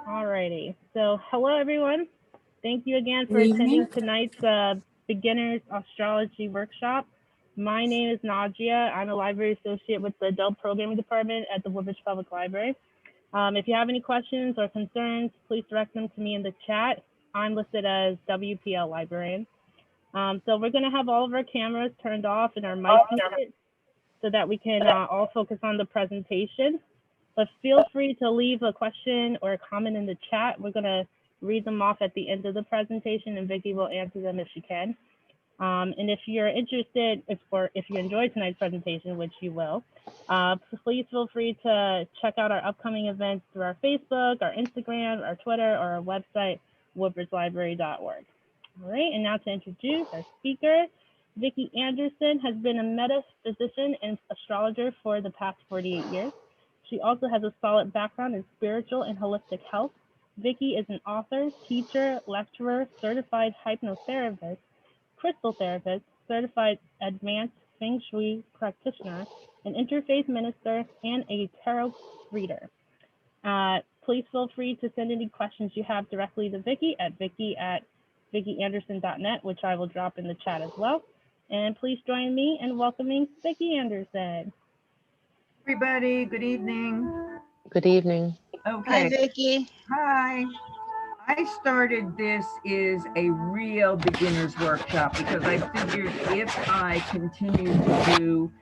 Alrighty. So, hello everyone. Thank you again for Good attending evening. tonight's beginners astrology workshop. My name is Nadia. I'm a library associate with the Adult Programming Department at the Woodbridge Public Library. If you have any questions or concerns, please direct them to me in the chat. I'm listed as WPL librarian. So we're going to have all of our cameras turned off and our mics muted so that we can all focus on the presentation. But feel free to leave a question or a comment in the chat. We're going to read them off at the end of the presentation, and Vikki will answer them if she can. And if you're interested, or if you enjoyed tonight's presentation, which you will, please feel free to check out our upcoming events through our Facebook, our Instagram, our Twitter, or our website, woodbridgelibrary.org. All right, and now to introduce our speaker, Vikki Anderson has been a metaphysician and astrologer for the past 48 years. She also has a solid background in spiritual and holistic health. Vikki is an author, teacher, lecturer, certified hypnotherapist, crystal therapist, certified advanced feng shui practitioner, an interfaith minister, and a tarot reader. Please feel free to send any questions you have directly to Vikki at vikkianderson.net, which I will drop in the chat as well. And please join me in welcoming Vikki Anderson. Everybody, good evening. Good evening. Okay. Hi, Vikki. Hi. I started this is a real beginner's workshop because I figured if I continue to do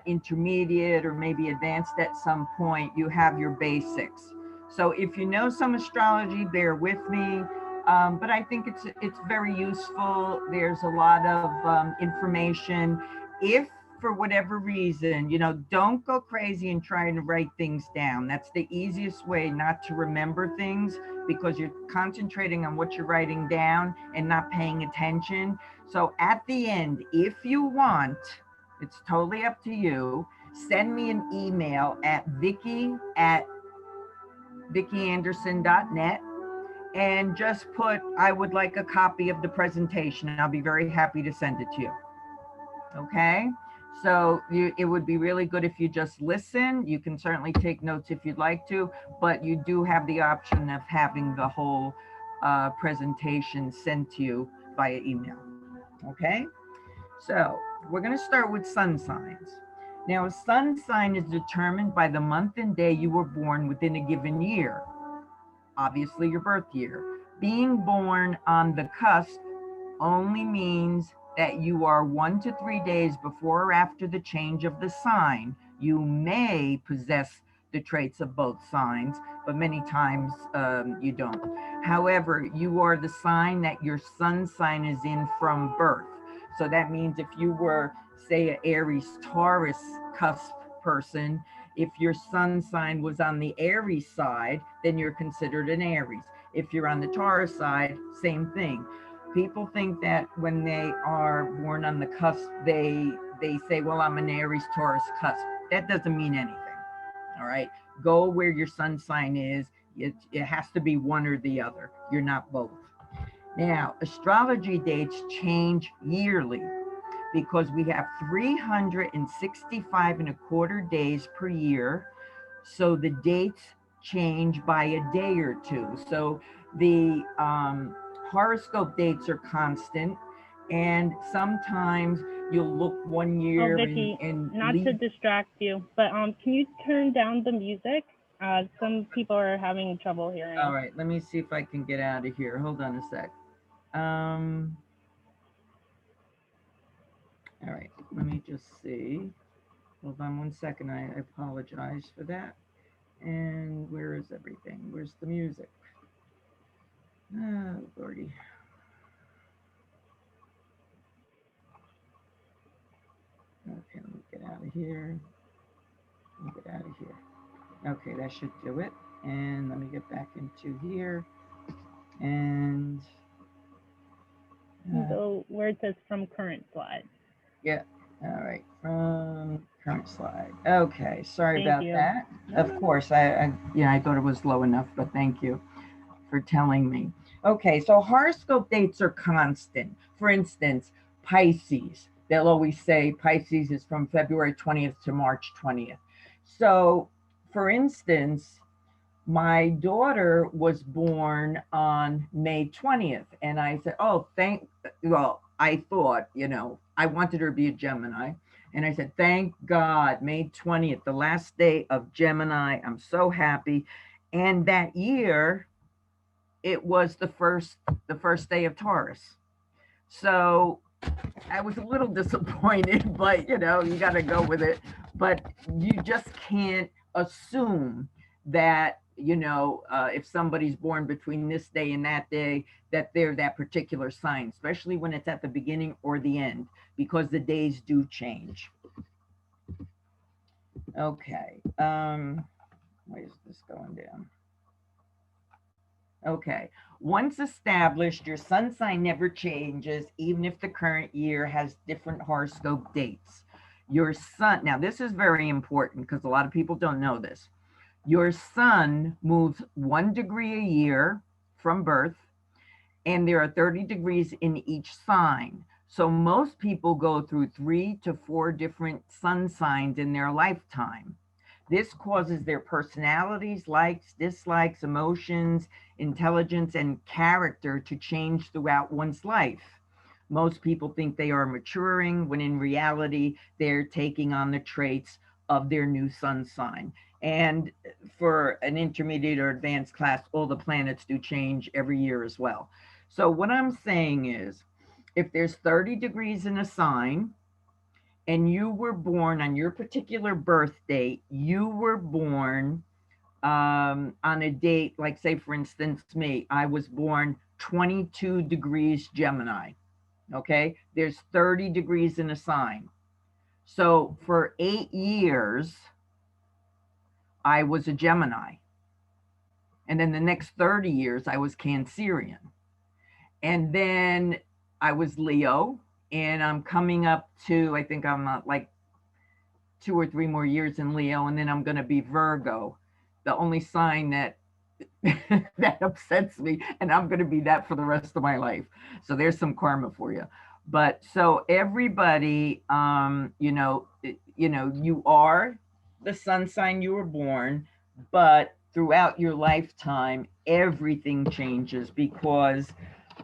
intermediate or maybe advanced at some point, you have your basics. So if you know some astrology, bear with me. But I think it's very useful. There's a lot of information. If for whatever reason, don't go crazy and trying to write things down. That's the easiest way not to remember things because you're concentrating on what you're writing down and not paying attention. So at the end, if you want, it's totally up to you, send me an email at vikkianderson.net and just put, I would like a copy of the presentation. I'll be very happy to send it to you. Okay? So it would be really good if you just listen. You can certainly take notes if you'd like to, but you do have the option of having the whole presentation sent to you via email. Okay? So we're going to start with sun signs. Now, a sun sign is determined by the month and day you were born within a given year. Obviously, your birth year. Being born on the cusp only means that you are 1 to 3 days before or after the change of the sign. You may possess the traits of both signs, but many times you don't. However, you are the sign that your sun sign is in from birth. So that means if you were, say, an Aries Taurus cusp person, if your sun sign was on the Aries side, then you're considered an Aries. If you're on the Taurus side, same thing. People think that when they are born on the cusp, they say, well, I'm an Aries Taurus cusp. That doesn't mean anything. All right. Go where your sun sign is. It has to be one or the other. You're not both. Now, astrology dates change yearly because we have 365 and a quarter days per year. So the dates change by a day or two. So the horoscope dates are constant, and sometimes you'll look one year Vikki, and not to distract you, but can you turn down the music? Some people are having trouble hearing. All right, let me see if I can get out of here. Hold on a sec. All right, let me just see. Hold on 1 second. I apologize for that. And where is everything? Where's the music? Oh, Lordy. Okay, let me get out of here. Let me get out of here. Okay, that should do it. And let me get back into here. And so where it says from current slide. Yeah. All right. From current slide. Okay. Sorry about that. Of course, I thought it was low enough, but thank you for telling me. Okay. So horoscope dates are constant. For instance, Pisces. They'll always say Pisces is from February 20th to March 20th. So, for instance, My daughter was born on May 20th. And I said, oh, well, I thought, I wanted her to be a Gemini. And I said, thank God, May 20th, the last day of Gemini. I'm so happy. And that year, it was the first day of Taurus. So I was a little disappointed, but you got to go with it. But you just can't assume that, if somebody's born between this day and that day, that they're that particular sign, especially when it's at the beginning or the end, because the days do change. Okay. Why is this going down? Okay. Once established, your sun sign never changes, even if the current year has different horoscope dates. Your sun, now this is very important because a lot of people don't know this. Your sun moves 1 degree a year from birth, and there are 30 degrees in each sign. So most people go through 3 to 4 different sun signs in their lifetime. This causes their personalities, likes, dislikes, emotions, intelligence, and character to change throughout one's life. Most people think they are maturing when in reality, they're taking on the traits of their new sun sign. And for an intermediate or advanced class, all the planets do change every year as well. So, what I'm saying is, if there's 30 degrees in a sign, and you were born on your particular birth date, you were born on a date, like, say, for instance, me, I was born 22 degrees Gemini. Okay. There's 30 degrees in a sign. So for 8 years, I was a Gemini. And then the next 30 years, I was Cancerian. And then I was Leo. And I'm coming up to, I think I'm like 2 or 3 more years in Leo, and then I'm going to be Virgo, the only sign that that upsets me, and I'm going to be that for the rest of my life. So there's some karma for you. But so everybody, you are the sun sign you were born, but throughout your lifetime, everything changes because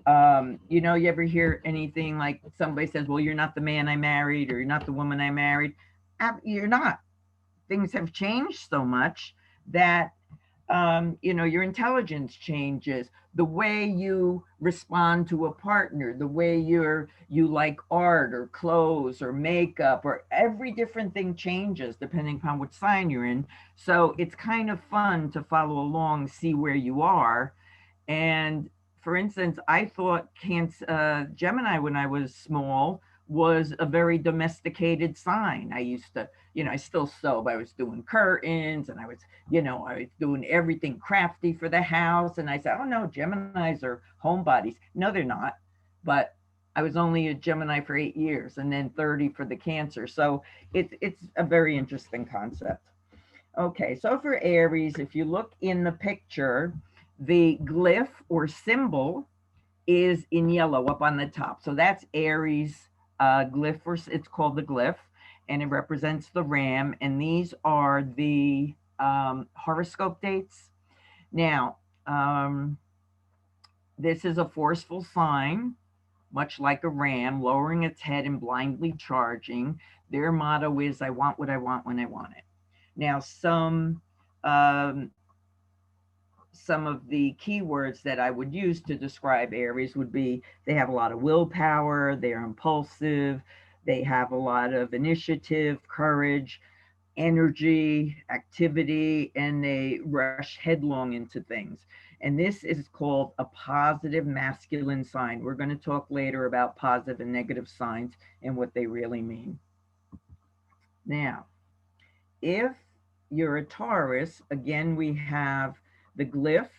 you ever hear anything like somebody says, well, you're not the man I married, or you're not the woman I married. You're not. Things have changed so much that your intelligence changes, the way you respond to a partner, the way you like art or clothes or makeup, or every different thing changes depending upon which sign you're in. So it's kind of fun to follow along, see where you are. And for instance, I thought Gemini, when I was small, was a very domesticated sign. I used to, I still sew, but I was doing curtains, and I was doing everything crafty for the house. And I said, oh no, Geminis are homebodies. No, they're not. But I was only a Gemini for 8 years, and then 30 for the Cancer. So it's a very interesting concept. Okay, so for Aries, if you look in the picture, the glyph or symbol is in yellow up on the top. So that's Aries glyph, or it's called the glyph, and it represents the ram. And these are the horoscope dates. Now, this is a forceful sign, much like a ram, lowering its head and blindly charging. Their motto is, I want what I want when I want it. Now, some of the keywords that I would use to describe Aries would be, they have a lot of willpower, they're impulsive, they have a lot of initiative, courage, energy, activity, and they rush headlong into things. And this is called a positive masculine sign. We're going to talk later about positive and negative signs and what they really mean. Now, if you're a Taurus, again, we have the glyph,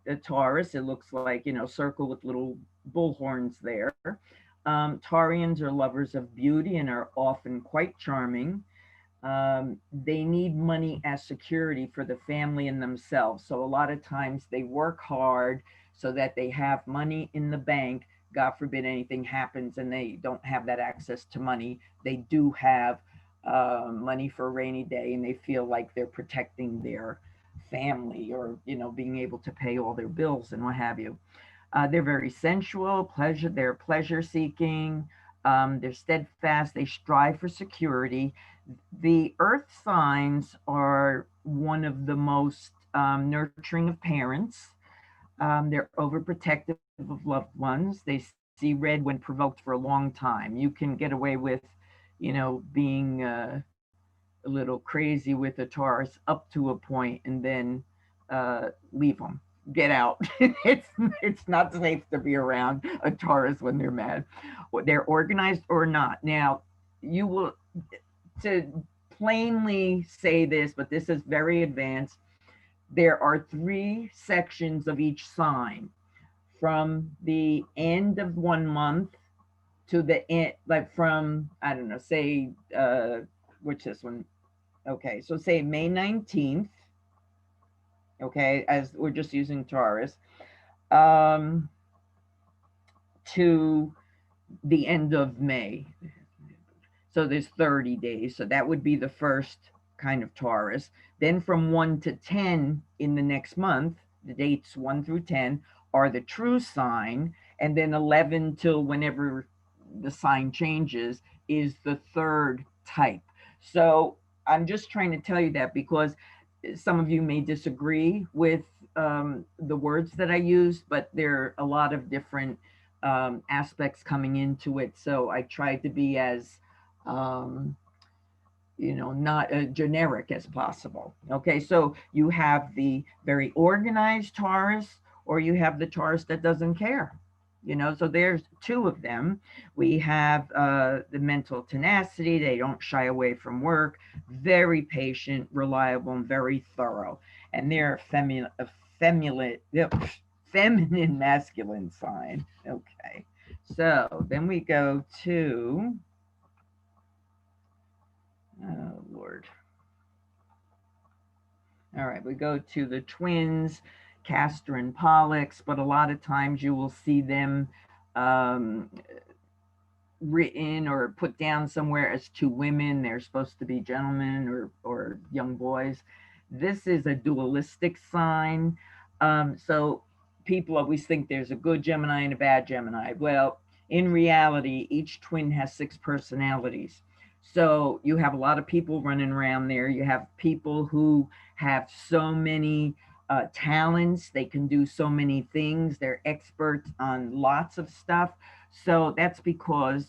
the Taurus. It looks like, circle with little bullhorns there. Taurians are lovers of beauty and are often quite charming. They need money as security for the family and themselves. So a lot of times they work hard so that they have money in the bank. God forbid anything happens and they don't have that access to money. They do have money for a rainy day, and they feel like they're protecting their family, or, you know, being able to pay all their bills and what have you. They're very sensual, they're pleasure seeking, they're steadfast, they strive for security. The earth signs are one of the most nurturing of parents. They're overprotective of loved ones. They see red when provoked for a long time. You can get away with, you know, being a little crazy with a Taurus up to a point, and then leave them. Get out. It's not safe to be around a Taurus when they're mad. They're organized or not. Now, you will, to plainly say this, but this is very advanced. There are 3 sections of each sign, from the end of 1 month to the end, like from, I don't know, say, which this one? Okay, so say May 19th, okay, as we're just using Taurus, um, to the end of May. So there's 30 days. So that would be the first kind of Taurus. Then from 1 to 10 in the next month, the dates 1 through 10 are the true sign. And then 11 till whenever the sign changes is the third type. So I'm just trying to tell you that because some of you may disagree with the words that I used, but there are a lot of different aspects coming into it. So I tried to be as um, you know, not generic as possible. Okay, so you have the very organized Taurus, or you have the Taurus that doesn't care. You know, so there's 2 of them. We have the mental tenacity. They don't shy away from work. Very patient, reliable, and very thorough. And they're feminine masculine sign. Okay, so then we go to, oh, Lord. All right, we go to the twins, Castor and Pollux, but a lot of times you will see them um, written or put down somewhere as 2 women. They're supposed to be gentlemen or young boys. This is a dualistic sign. So people always think there's a good Gemini and a bad Gemini. Well, in reality, each twin has 6 personalities. So you have a lot of people running around there. You have people who have so many talents. They can do so many things. They're experts on lots of stuff. So that's because,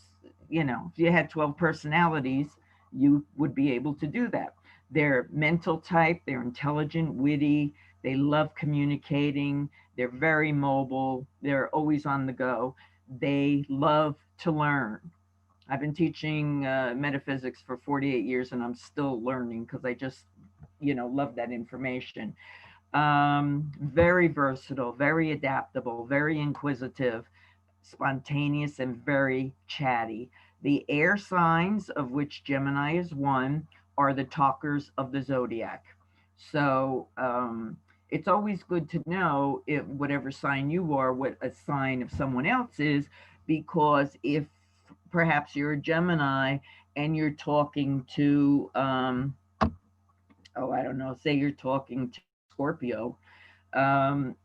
you know, if you had 12 personalities, you would be able to do that. They're mental type, they're intelligent, witty, they love communicating, they're very mobile, they're always on the go, they love to learn. I've been teaching metaphysics for 48 years and I'm still learning because I just, you know, love that information. Very versatile, very adaptable, very inquisitive, spontaneous, and very chatty. The air signs, of which Gemini is one, are the talkers of the zodiac. So it's always good to know, if whatever sign you are, what a sign of someone else is, because if perhaps you're a Gemini and you're talking to, oh, I don't know, say you're talking to Scorpio, um,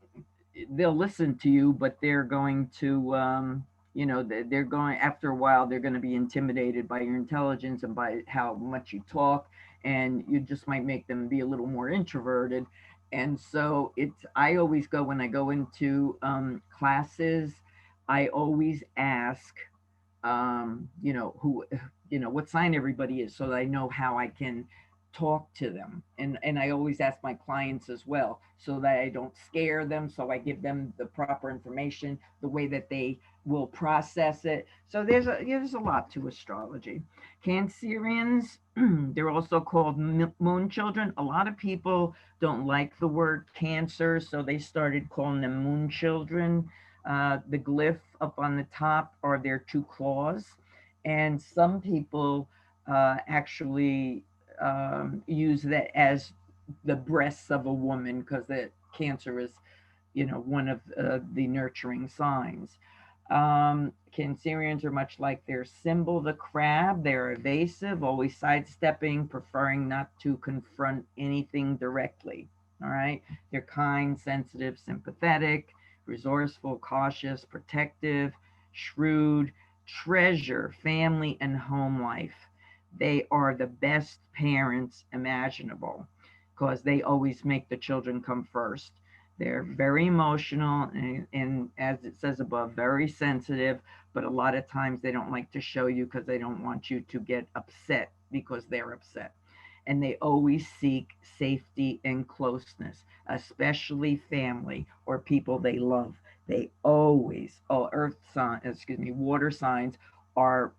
they'll listen to you, but they're going to, you know, they're going, after a while, they're going to be intimidated by your intelligence and by how much you talk, and you just might make them be a little more introverted. And so it's, I always go, when I go into classes, I always ask, you know, who, you know, what sign everybody is, so that I know how I can talk to them. And I always ask my clients as well, so that I don't scare them, so I give them the proper information, the way that they will process it. So there's a lot to astrology. Cancerians, they're also called moon children. A lot of people don't like the word cancer, so they started calling them moon children. The glyph up on the top are their 2 claws, and some people actually use that as the breasts of a woman, because that Cancer is, you know, one of the nurturing signs. Cancerians are much like their symbol, the crab. They're evasive, always sidestepping, preferring not to confront anything directly. All right. They're kind, sensitive, sympathetic, resourceful, cautious, protective, shrewd, treasure family and home life. They are the best parents imaginable because they always make the children come first. They're very emotional and, as it says above, very sensitive, but a lot of times they don't like to show you because they don't want you to get upset because they're upset, and they always seek safety and closeness, especially family or people they love. They always, oh, water signs are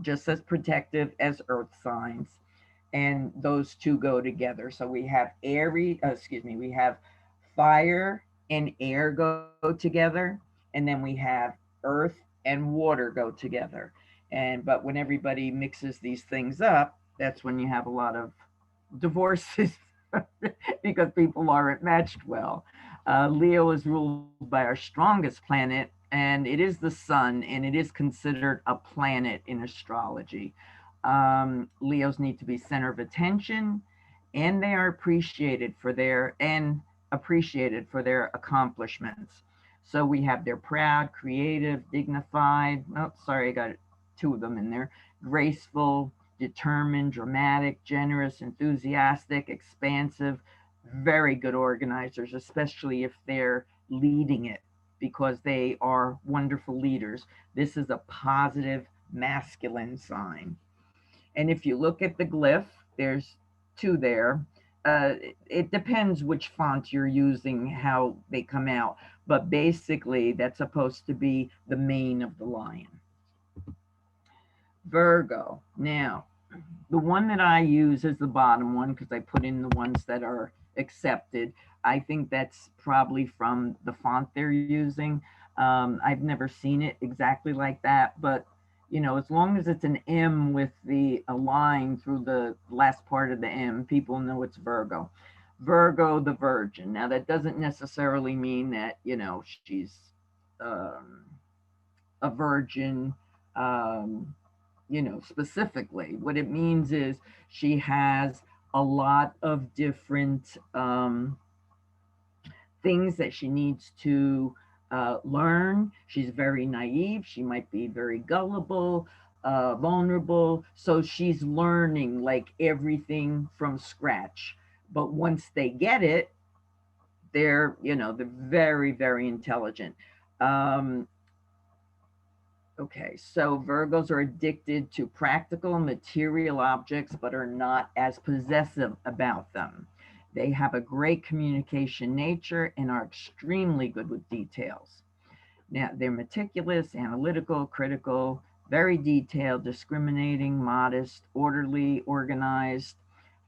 just as protective as earth signs, and those two go together. So we have we have fire and air go together, and then we have earth and water go together. And but when everybody mixes these things up, that's when you have a lot of divorces because people aren't matched well. Leo is ruled by our strongest planet, and it is the sun, and it is considered a planet in astrology. Leos need to be center of attention, and they are appreciated for their accomplishments. So we have they're proud, creative, dignified. Oh, sorry, I got two of them in there. Graceful, determined, dramatic, generous, enthusiastic, expansive, very good organizers, especially if they're leading it because they are wonderful leaders. This is a positive masculine sign. And if you look at the glyph, there's two there. It depends which font you're using, how they come out. But basically, that's supposed to be the mane of the lion. Virgo. Now, the one that I use is the bottom one because I put in the ones that are accepted. I think that's probably from the font they're using. I've never seen it exactly like that, but as long as it's an M with a line through the last part of the M, people know it's Virgo. Virgo, the Virgin. Now, that doesn't necessarily mean that, she's um, a virgin, specifically. What it means is she has a lot of different things that she needs to learn. She's very naive. She might be very gullible, vulnerable. So she's learning like everything from scratch. But once they get it, they're very, very intelligent. Um, Okay, so Virgos are addicted to practical material objects but are not as possessive about them. They have a great communication nature and are extremely good with details. Now, they're meticulous, analytical, critical, very detailed, discriminating, modest, orderly, organized,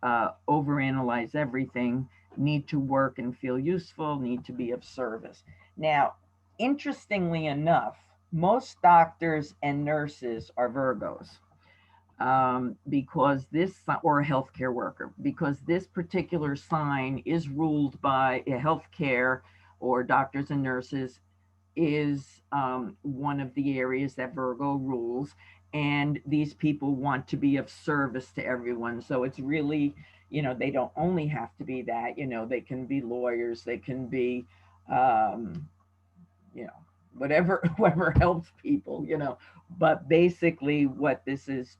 overanalyze everything, need to work and feel useful, need to be of service. Now, interestingly enough, most doctors and nurses are Virgos because or a healthcare worker, because this particular sign is ruled by a healthcare or doctors and nurses is one of the areas that Virgo rules. And these people want to be of service to everyone. So it's really, they don't only have to be that, they can be lawyers, they can be, um, you know, whatever, whoever helps people, But basically, what this is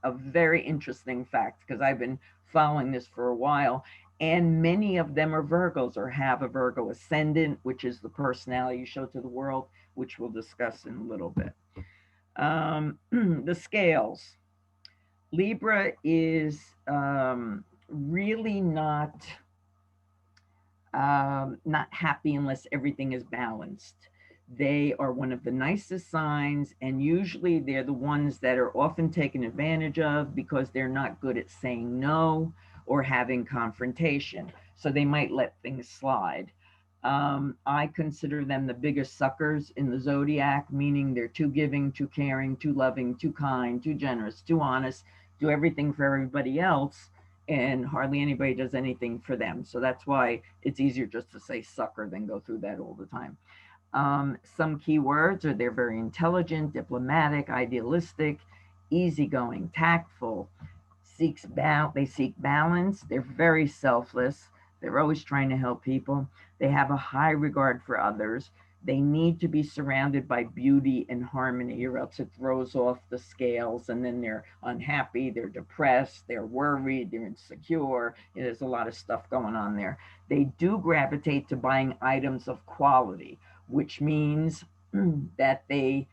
a very interesting fact because I've been following this for a while, and many of them are Virgos or have a Virgo ascendant, which is the personality you show to the world, which we'll discuss in a little bit. The scales. Libra is really not happy unless everything is balanced. They are one of the nicest signs, and usually they're the ones that are often taken advantage of because they're not good at saying no or having confrontation. So they might let things slide. I consider them the biggest suckers in the zodiac, meaning they're too giving, too caring, too loving, too kind, too generous, too honest, do everything for everybody else, and hardly anybody does anything for them. So that's why it's easier just to say sucker than go through that all the time. Some key words are they're very intelligent, diplomatic, idealistic, easygoing, tactful, they seek balance, they're very selfless, They're always trying to help people. They have a high regard for others. They need to be surrounded by beauty and harmony, or else it throws off the scales, and then they're unhappy, they're depressed, they're worried, they're insecure. There's a lot of stuff going on there. They do gravitate to buying items of quality, which means that they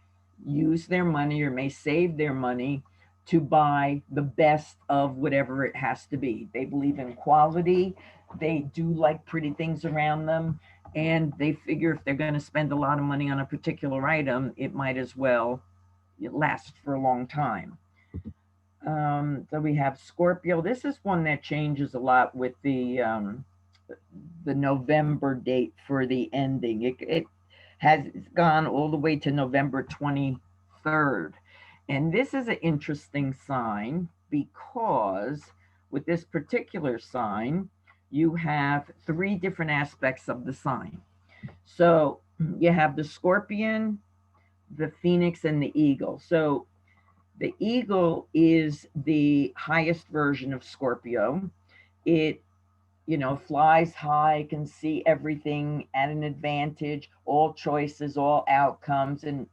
use their money or may save their money to buy the best of whatever it has to be. They believe in quality. They do like pretty things around them. And they figure if they're going to spend a lot of money on a particular item, it might as well last for a long time. So we have Scorpio. This is one that changes a lot with the November date for the ending. It has gone all the way to November 23rd. And this is an interesting sign because with this particular sign, you have three different aspects of the sign. So you have the Scorpion, the Phoenix, and the Eagle. So the Eagle is the highest version of Scorpio. It, flies high, can see everything at an advantage, all choices, all outcomes, and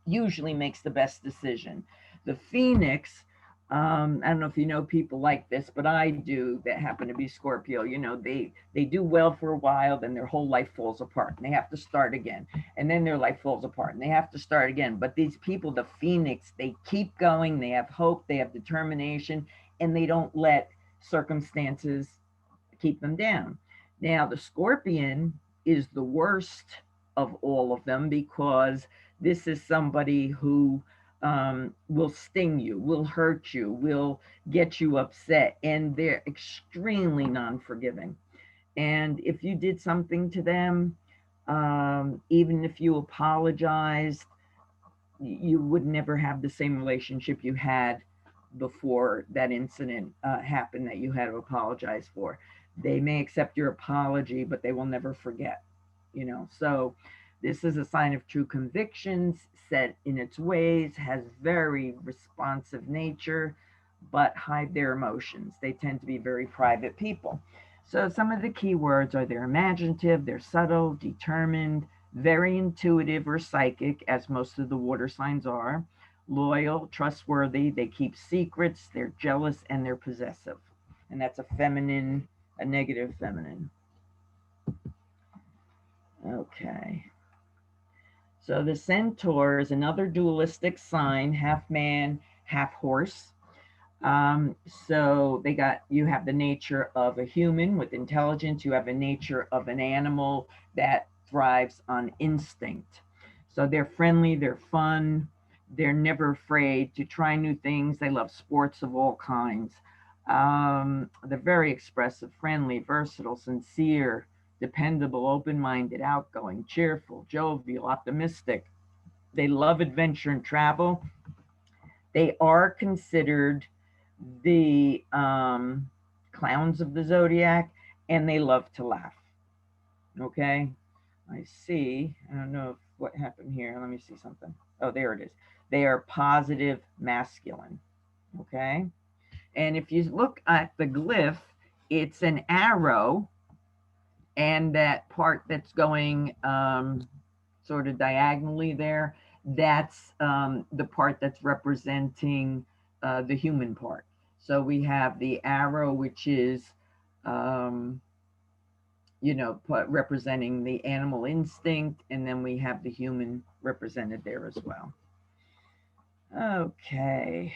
usually makes the best decision. The Phoenix, I don't know if you know people like this, but I do, that happen to be Scorpio. They do well for a while, then their whole life falls apart and they have to start again. And then their life falls apart and they have to start again. But these people, the Phoenix, they keep going, they have hope, they have determination, and they don't let circumstances keep them down. Now, the Scorpion is the worst of all of them because this is somebody who will sting you, will hurt you, will get you upset, and they're extremely non-forgiving. And if you did something to them, even if you apologized, you would never have the same relationship you had before that incident happened that you had to apologize for. They may accept your apology, but they will never forget, So this is a sign of true convictions, set in its ways, has very responsive nature, but hide their emotions. They tend to be very private people. So some of the key words are they're imaginative, they're subtle, determined, very intuitive or psychic, as most of the water signs are, loyal, trustworthy, they keep secrets, they're jealous, and they're possessive. And that's a negative feminine. Okay. So the Centaur is another dualistic sign, half man, half horse. So you have the nature of a human with intelligence. You have a nature of an animal that thrives on instinct. So they're friendly, they're fun, they're never afraid to try new things. They love sports of all kinds. They're very expressive, friendly, versatile, sincere, dependable, open-minded, outgoing, cheerful, jovial, optimistic. They love adventure and travel. They are considered the clowns of the zodiac, and they love to laugh. Okay, I don't know what happened here. Let me see something. Oh, there it is. They are positive masculine. Okay, and if you look at the glyph, it's an arrow, and that part that's going sort of diagonally there, that's the part that's representing the human part. So we have the arrow, which is, representing the animal instinct, and then we have the human represented there as well. Okay.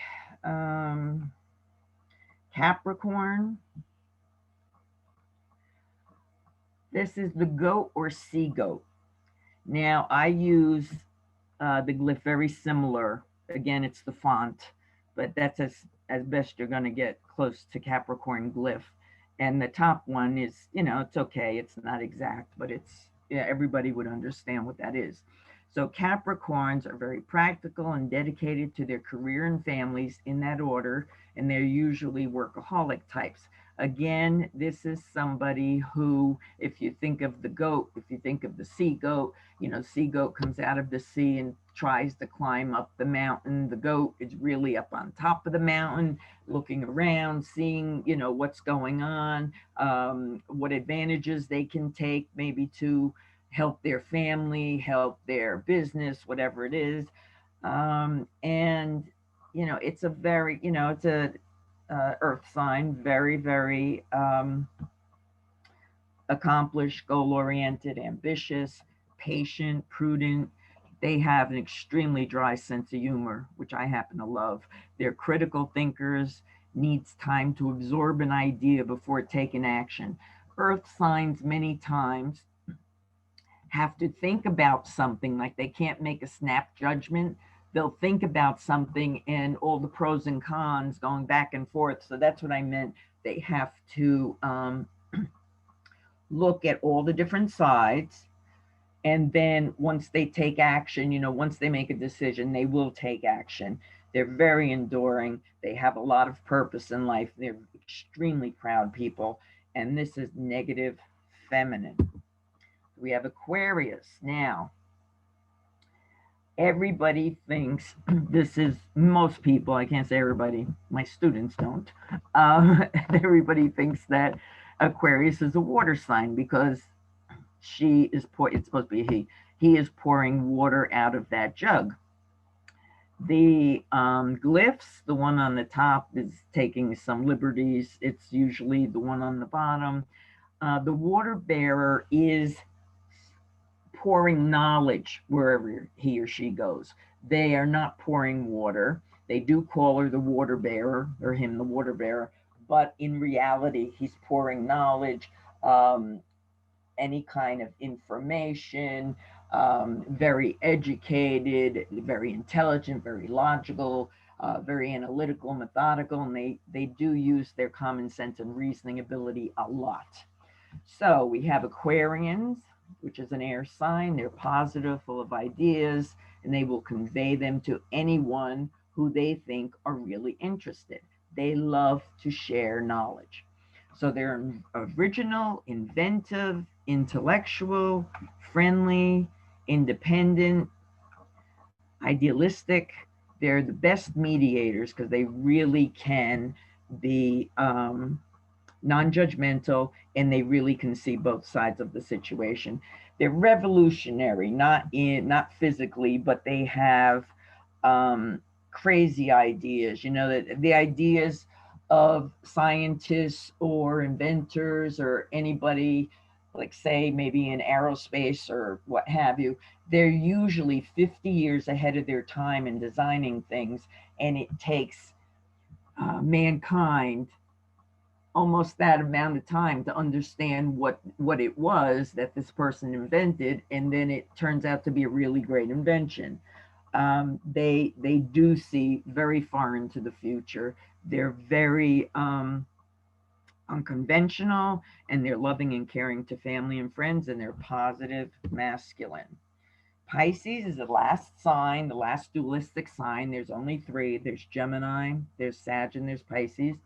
Capricorn. This is the goat or sea goat. Now I use the glyph very similar. Again, it's the font, but that's as best you're going to get close to Capricorn glyph. And the top one is, it's okay. It's not exact, but everybody would understand what that is. So Capricorns are very practical and dedicated to their career and families in that order, and they're usually workaholic types. Again, this is somebody who, if you think of the goat, if you think of the sea goat, you know, sea goat comes out of the sea and tries to climb up the mountain. The goat is really up on top of the mountain, looking around, seeing, you know, what's going on, what advantages they can take, maybe to help their family, help their business, whatever it is. And, you know, it's a very, you know, it's a earth sign, very, very accomplished, goal oriented, ambitious, patient, prudent. They have an extremely dry sense of humor, which I happen to love. They're critical thinkers, needs time to absorb an idea before taking action. Earth signs many times have to think about something, like they can't make a snap judgment. They'll think about something and all the pros and cons going back and forth. So that's what I meant. They have to look at all the different sides. And then once they take action, you know, once they make a decision, they will take action. They're very enduring. They have a lot of purpose in life. They're extremely proud people. And this is negative feminine. We have Aquarius. Now, everybody thinks this is, most people, I can't say everybody, my students don't. Everybody thinks that Aquarius is a water sign because she is it's supposed to be he is pouring water out of that jug. The glyphs, the one on the top is taking some liberties. It's usually the one on the bottom. The water bearer is pouring knowledge wherever he or she goes. They are not pouring water. They do call her the water bearer, or him the water bearer, but in reality, he's pouring knowledge, any kind of information, very educated, very intelligent, very logical, very analytical, methodical, and they do use their common sense and reasoning ability a lot. So we have Aquarians, which is an air sign. They're positive, full of ideas, and they will convey them to anyone who they think are really interested. They love to share knowledge. So they're original, inventive, intellectual, friendly, independent, idealistic. They're the best mediators because they really can be non-judgmental, and they really can see both sides of the situation. They're revolutionary, not physically, but they have crazy ideas. You know, that the ideas of scientists or inventors or anybody, like say maybe in aerospace or what have you, they're usually 50 years ahead of their time in designing things, and it takes mankind almost that amount of time to understand what it was that this person invented, and then it turns out to be a really great invention. They do see very far into the future. They're very unconventional, and they're loving and caring to family and friends, and they're positive masculine. Pisces is the last sign, the last dualistic sign. There's only three. There's Gemini, there's Sag, and there's Pisces.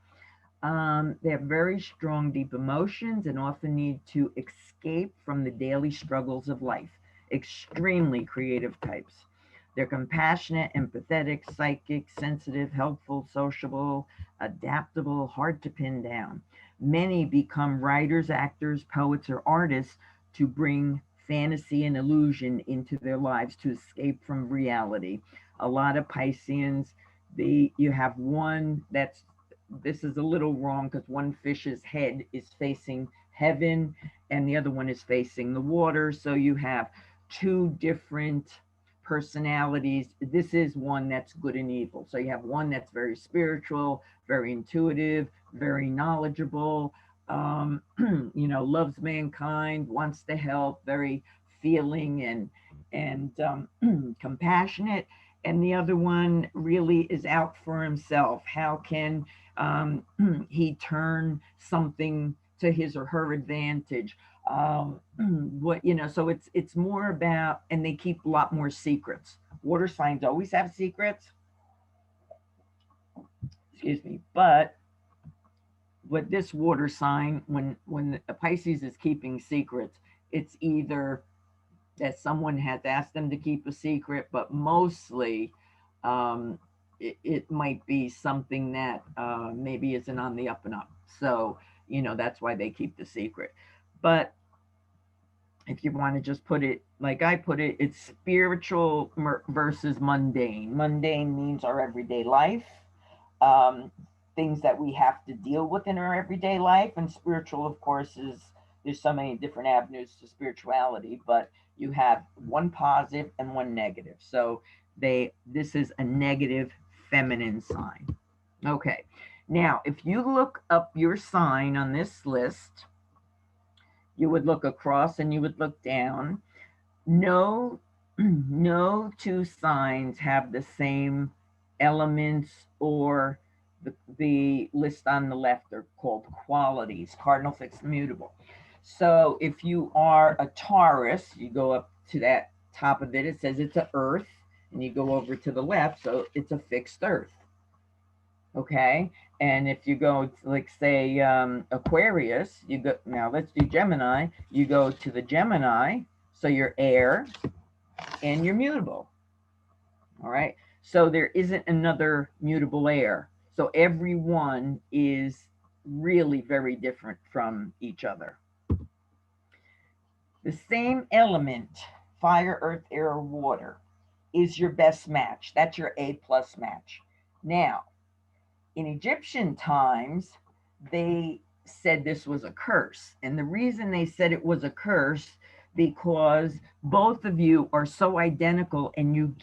They have very strong, deep emotions and often need to escape from the daily struggles of life. Extremely creative types. They're compassionate, empathetic, psychic, sensitive, helpful, sociable, adaptable, hard to pin down. Many become writers, actors, poets, or artists to bring fantasy and illusion into their lives to escape from reality. A lot of Pisceans, you have one that's, this is a little wrong because one fish's head is facing heaven and the other one is facing the water. So you have two different personalities. This is one that's good and evil. So you have one that's very spiritual, very intuitive, very knowledgeable, loves mankind, wants to help, very feeling and compassionate. And the other one really is out for himself. How can he turn something to his or her advantage? So it's more about, and they keep a lot more secrets. Water signs always have secrets, excuse me, but But this water sign, when a Pisces is keeping secrets, it's either that someone has asked them to keep a secret, but mostly it might be something that maybe isn't on the up and up. So, that's why they keep the secret. But if you want to just put it like I put it, it's spiritual versus mundane. Mundane means our everyday life, um, things that we have to deal with in our everyday life. And spiritual, of course, is there's so many different avenues to spirituality, but you have one positive and one negative. So this is a negative feminine sign. Okay. Now, if you look up your sign on this list, you would look across and you would look down. No, no two signs have the same elements, or the list on the left are called qualities, cardinal, fixed, mutable. So if you are a Taurus, you go up to that top of it, it says it's a earth, and you go over to the left, so it's a fixed earth. Okay. And if you go to, like, say, Aquarius, you go, now let's do Gemini, you go to the Gemini, so you're air and you're mutable. All right. So there isn't another mutable air. So everyone is really very different from each other. The same element, fire, earth, air, water, is your best match. That's your A+ match. Now, in Egyptian times, they said this was a curse. And the reason they said it was a curse, because both of you are so identical, and you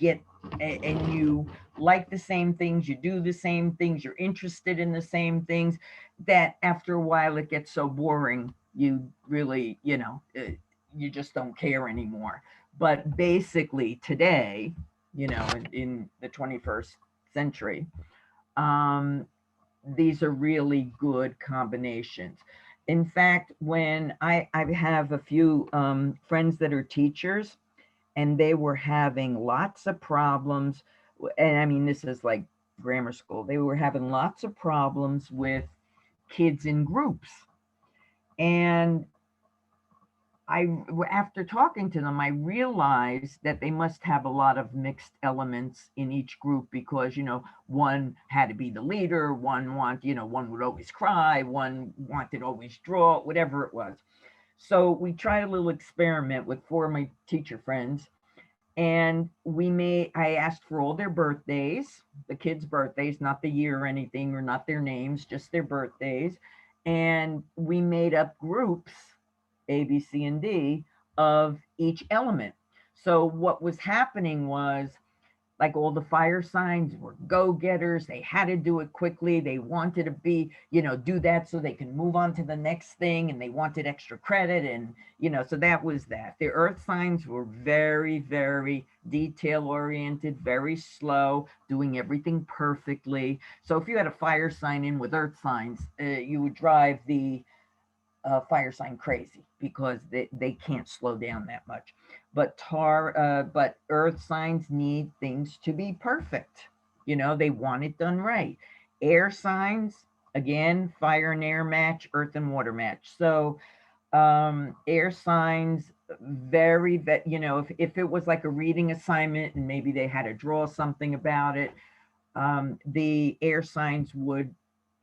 like the same things, you do the same things, you're interested in the same things, that after a while it gets so boring, you really, you just don't care anymore. But basically today, in the 21st century, these are really good combinations. In fact, when I have a few friends that are teachers, and they were having lots of problems, and I mean, this is like grammar school, they were having lots of problems with kids in groups. And after talking to them, I realized that they must have a lot of mixed elements in each group, because, one had to be the leader, one would always cry, one wanted to always draw, whatever it was. So we tried a little experiment with 4 of my teacher friends, and I asked for all their birthdays, the kids' birthdays, not the year or anything, or not their names, just their birthdays. And we made up groups, A, B, C, and D, of each element. So what was happening was, like, all the fire signs were go-getters. They had to do it quickly. They wanted to be, do that so they can move on to the next thing, and they wanted extra credit. And, so that was that. The earth signs were very, very detail-oriented, very slow, doing everything perfectly. So if you had a fire sign in with earth signs, you would drive the fire sign crazy, because they can't slow down that much. But earth signs need things to be perfect. They want it done right. Air signs, again, fire and air match, earth and water match. So air signs, if it was like a reading assignment and maybe they had to draw something about it, the air signs would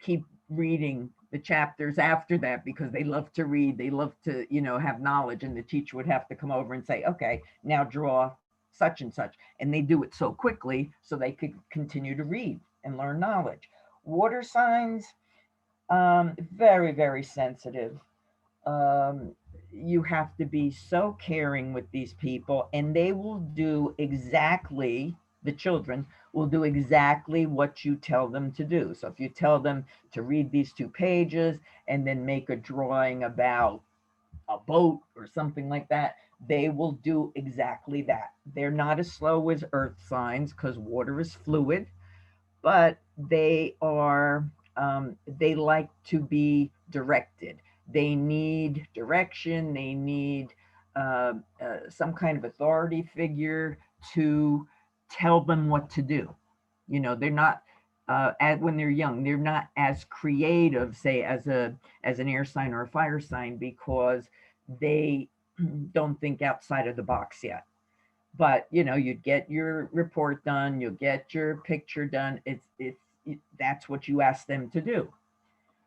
keep reading the chapters after that, because they love to read, they love to, have knowledge, and the teacher would have to come over and say, okay, now draw such and such. And they do it so quickly so they could continue to read and learn knowledge. Water signs, very, very sensitive. You have to be so caring with these people, and they will do exactly, the children will do exactly what you tell them to do. So if you tell them to read these 2 pages and then make a drawing about a boat or something like that, they will do exactly that. They're not as slow as earth signs, because water is fluid, but they like to be directed. They need direction. They need some kind of authority figure to tell them what to do. They're not, when they're young. They're not as creative, say, as an air sign or a fire sign, because they don't think outside of the box yet. But you get your report done, you'll get your picture done. That's what you ask them to do.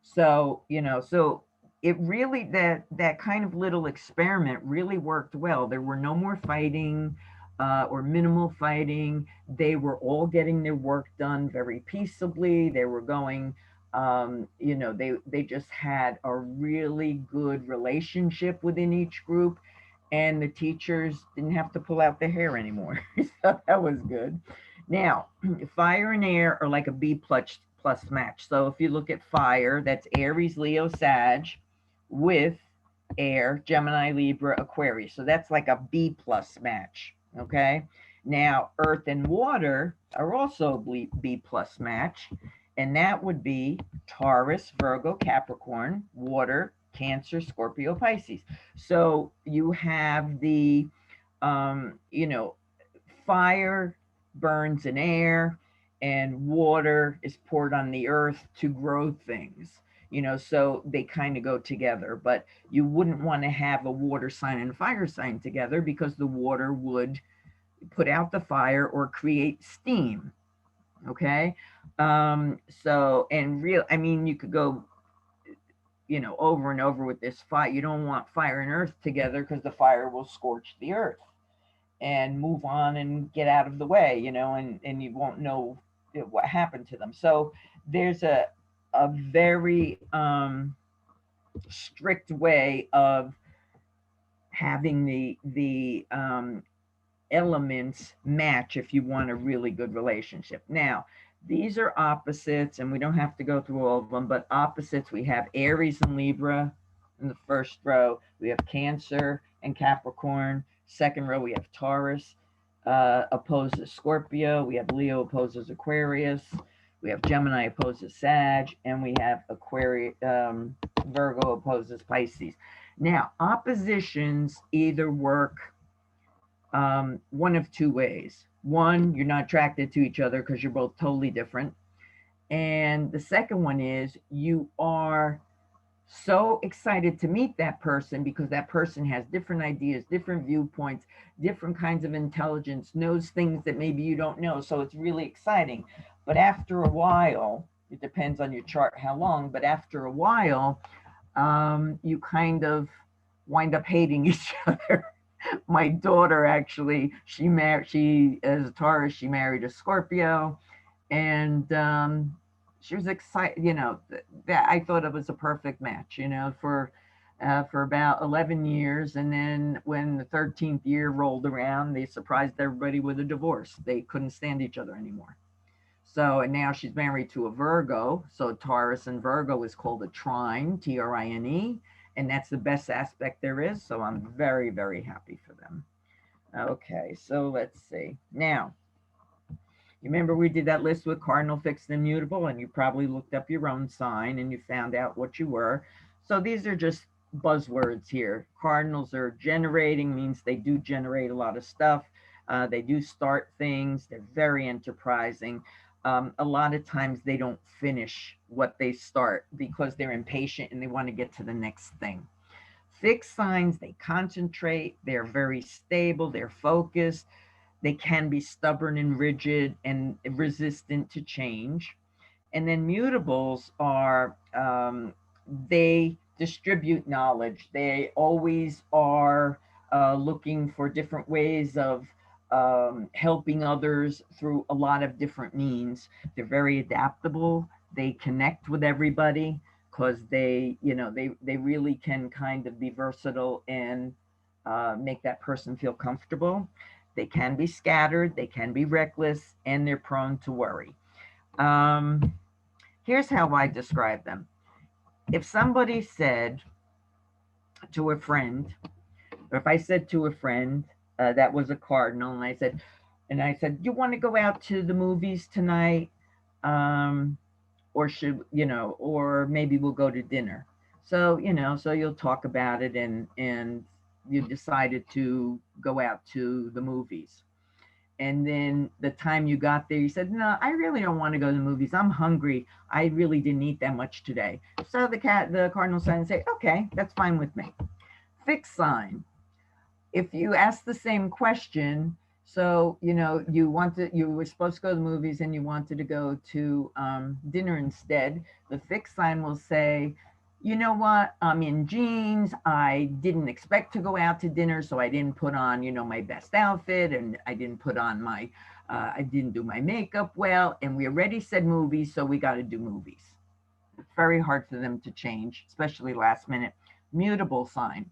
So so it really, that kind of little experiment really worked well. There were no more fighting, or minimal fighting. They were all getting their work done very peaceably. They were going, they just had a really good relationship within each group, and the teachers didn't have to pull out their hair anymore. So that was good. Now, fire and air are like a B plus match. So if you look at fire, that's Aries, Leo, Sag, with air, Gemini, Libra, Aquarius. So that's like a B plus match. Okay. Now, earth and water are also B plus match, and that would be Taurus, Virgo, Capricorn, water, Cancer, Scorpio, Pisces. So you have the, fire burns in air, and water is poured on the earth to grow things. So they kind of go together. But you wouldn't want to have a water sign and a fire sign together, because the water would put out the fire or create steam. Okay. So, and real, I mean, you could go, over and over with this fire. You don't want fire and earth together, because the fire will scorch the earth and move on and get out of the way, and you won't know what happened to them. So there's a very strict way of having the elements match if you want a really good relationship. Now, these are opposites, and we don't have to go through all of them, but opposites, we have Aries and Libra in the first row. We have Cancer and Capricorn. Second row, we have Taurus opposes Scorpio. We have Leo opposes Aquarius. We have Gemini opposes Sag, and we have Virgo opposes Pisces. Now, oppositions either work one of two ways. One, you're not attracted to each other because you're both totally different. And the second one is you are so excited to meet that person, because that person has different ideas, different viewpoints, different kinds of intelligence, knows things that maybe you don't know. So it's really exciting. But after a while, it depends on your chart how long, but after a while, you kind of wind up hating each other. My daughter, actually, she as a Taurus, she married a Scorpio, and she was excited. That I thought it was a perfect match. For about 11 years, and then when the 13th year rolled around, they surprised everybody with a divorce. They couldn't stand each other anymore. So, and now she's married to a Virgo. So Taurus and Virgo is called a trine, Trine, and that's the best aspect there is. So I'm very, very happy for them. Okay, so let's see. Now, you remember we did that list with cardinal, fixed, and mutable, and you probably looked up your own sign and you found out what you were. So these are just buzzwords here. Cardinals are generating, means they do generate a lot of stuff. They do start things. They're very enterprising. A lot of times they don't finish what they start because they're impatient and they want to get to the next thing. Fixed signs, they concentrate, they're very stable, they're focused, they can be stubborn and rigid and resistant to change. And then mutables are, they distribute knowledge. They always are looking for different ways of helping others through a lot of different means. They're very adaptable. They connect with everybody because they really can kind of be versatile and make that person feel comfortable. They can be scattered, they can be reckless, and they're prone to worry. Here's how I describe them. If somebody said to a friend, or if I said to a friend that was a cardinal, and I said, you want to go out to the movies tonight? Or should, or maybe we'll go to dinner. So, so you'll talk about it, and you decided to go out to the movies. And then the time you got there, you said, no, I really don't want to go to the movies. I'm hungry. I really didn't eat that much today. So the cardinal sign say, okay, that's fine with me. Fixed sign. If you ask the same question, so, you were supposed to go to the movies and you wanted to go to dinner instead, the fixed sign will say, you know what, I'm in jeans. I didn't expect to go out to dinner, so I didn't put on, my best outfit, and I didn't put on I didn't do my makeup well, and we already said movies, so we got to do movies. It's very hard for them to change, especially last minute. Mutable sign,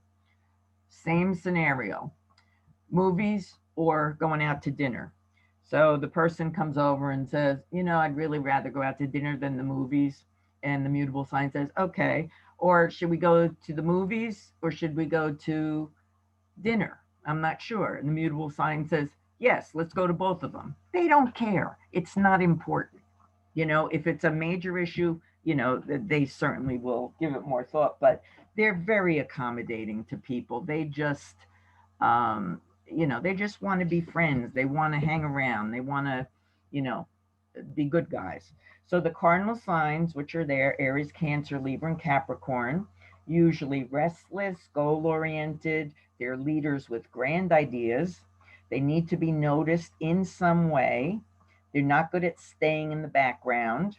same scenario, movies or going out to dinner. So the person comes over and says, I'd really rather go out to dinner than the movies. And the mutable sign says, okay. Or should we go to the movies or should we go to dinner? I'm not sure. And the mutable sign says, yes, let's go to both of them. They don't care. It's not important. If it's a major issue, they certainly will give it more thought, but they're very accommodating to people. Um, they just want to be friends. They want to hang around. They want to, you know, be good guys. So the cardinal signs, which are there, Aries, Cancer, Libra, and Capricorn, usually restless, goal oriented. They're leaders with grand ideas. They need to be noticed in some way. They're not good at staying in the background.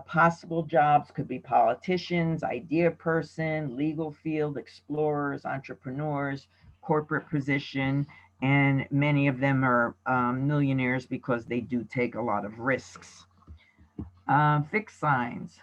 Possible jobs could be politicians, idea person, legal field, explorers, entrepreneurs, corporate position, and many of them are millionaires because they do take a lot of risks. Fixed signs,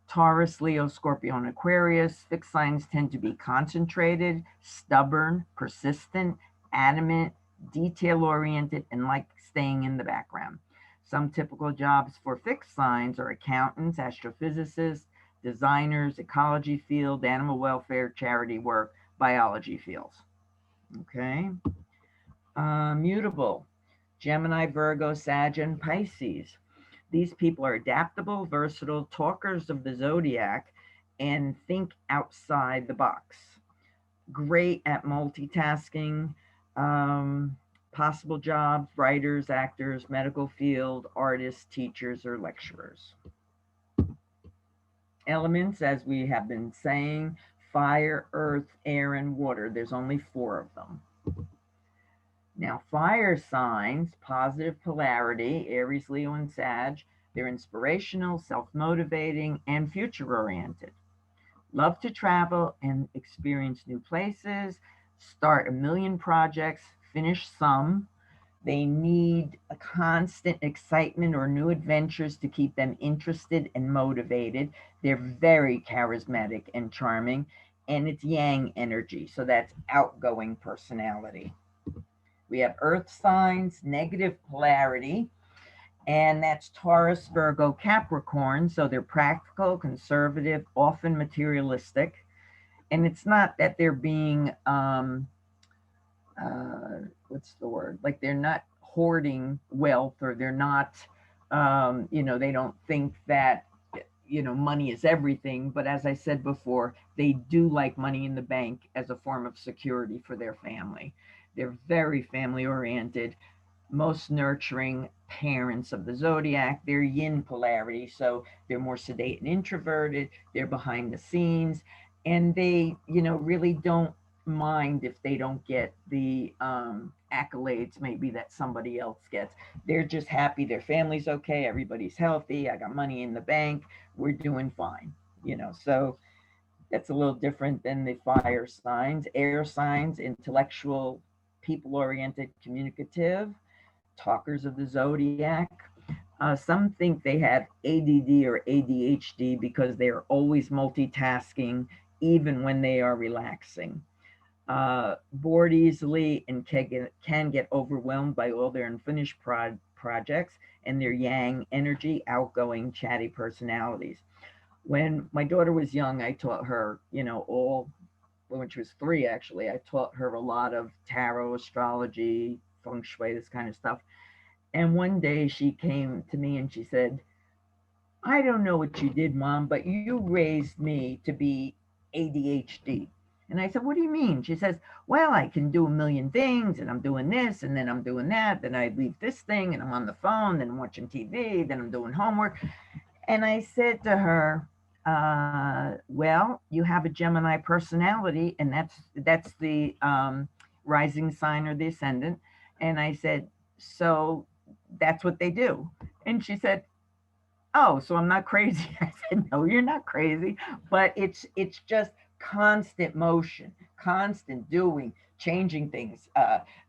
Taurus, Leo, Scorpio, and Aquarius. Fixed signs tend to be concentrated, stubborn, persistent, adamant, detail oriented, and like staying in the background. Some typical jobs for fixed signs are accountants, astrophysicists, designers, ecology field, animal welfare, charity work, biology fields. Okay. Mutable, Gemini, Virgo, Sag, and Pisces. These people are adaptable, versatile, talkers of the zodiac, and think outside the box. Great at multitasking. Possible jobs, writers, actors, medical field, artists, teachers, or lecturers. Elements, as we have been saying, fire, earth, air, and water. There's only 4 of them. Now, fire signs, positive polarity, Aries, Leo, and Sag. They're inspirational, self-motivating, and future-oriented. Love to travel and experience new places, start a million projects, finish some. They need a constant excitement or new adventures to keep them interested and motivated. They're very charismatic and charming, and it's yang energy, so that's outgoing personality. We have earth signs, negative polarity, and that's Taurus, Virgo, Capricorn. So they're practical, conservative, often materialistic. And it's not that they're being, what's the word? Like they're not hoarding wealth, or they're not, they don't think that, money is everything. But as I said before, they do like money in the bank as a form of security for their family. They're very family oriented, most nurturing parents of the zodiac. They're yin polarity, so they're more sedate and introverted. They're behind the scenes, and they, really don't mind if they don't get the accolades maybe that somebody else gets. They're just happy their family's okay, everybody's healthy, I got money in the bank, we're doing fine. So that's a little different than the fire signs. Air signs, intellectual, people oriented, communicative, talkers of the zodiac. Some think they have ADD or ADHD because they are always multitasking, even when they are relaxing. Bored easily and can get overwhelmed by all their unfinished projects, and their yang energy, outgoing, chatty personalities. When my daughter was young, I taught her, when she was 3, actually, I taught her a lot of tarot, astrology, feng shui, this kind of stuff. And one day she came to me and she said, I don't know what you did, Mom, but you raised me to be ADHD. And I said, what do you mean? She says, well, I can do a million things, and I'm doing this, and then I'm doing that. Then I leave this thing, and I'm on the phone, then I'm watching TV, then I'm doing homework. And I said to her, well, you have a Gemini personality, and that's the rising sign or the ascendant. And I said, so that's what they do. And she said, oh, so I'm not crazy. I said, no, you're not crazy, but it's just constant motion, constant doing, changing things,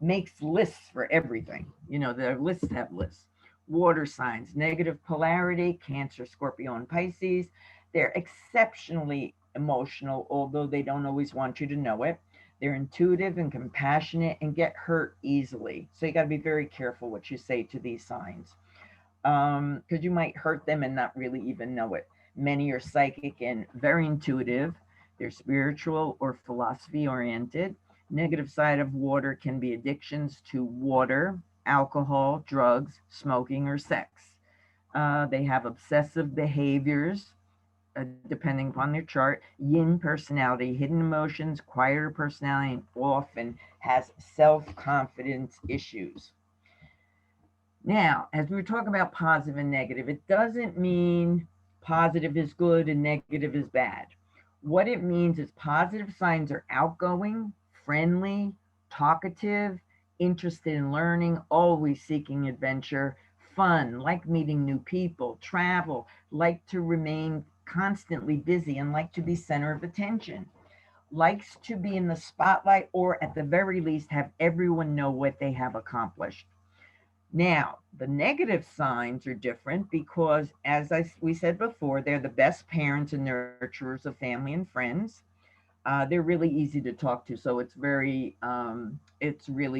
makes lists for everything. You know, the lists have lists. Water signs, negative polarity, Cancer, Scorpio, and Pisces. They're exceptionally emotional, although they don't always want you to know it. They're intuitive and compassionate and get hurt easily. So you got to be very careful what you say to these signs, because you might hurt them and not really even know it. Many are psychic and very intuitive. They're spiritual or philosophy oriented. Negative side of water can be addictions to water, alcohol, drugs, smoking, or sex. They have obsessive behaviors, depending upon their chart. Yin personality, hidden emotions, quieter personality, and often has self confidence issues. Now, as we were talking about positive and negative, it doesn't mean positive is good and negative is bad. What it means is positive signs are outgoing, friendly, talkative, interested in learning, always seeking adventure, fun, like meeting new people, travel, like to remain constantly busy and like to be center of attention, likes to be in the spotlight or at the very least have everyone know what they have accomplished. Now, the negative signs are different because, we said before, they're the best parents and nurturers of family and friends. They're really easy to talk to, so it's really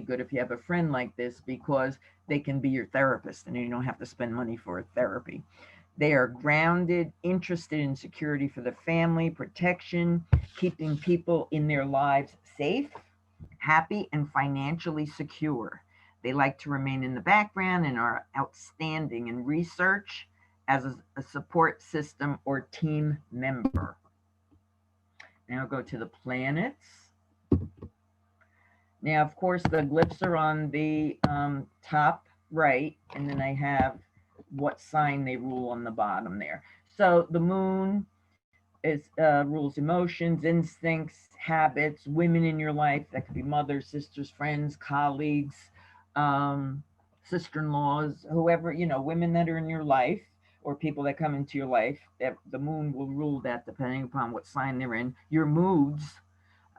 good if you have a friend like this because they can be your therapist and you don't have to spend money for therapy. They are grounded, interested in security for the family, protection, keeping people in their lives safe, happy, and financially secure. They like to remain in the background and are outstanding in research as a support system or team member. Now go to the planets. Now, of course, the glyphs are on the top right, and then I have what sign they rule on the bottom there. So the moon is rules emotions, instincts, habits, women in your life. That could be mothers, sisters, friends, colleagues, sister-in-laws, whoever, women that are in your life or people that come into your life. That the moon will rule that depending upon what sign they're in. Your moods,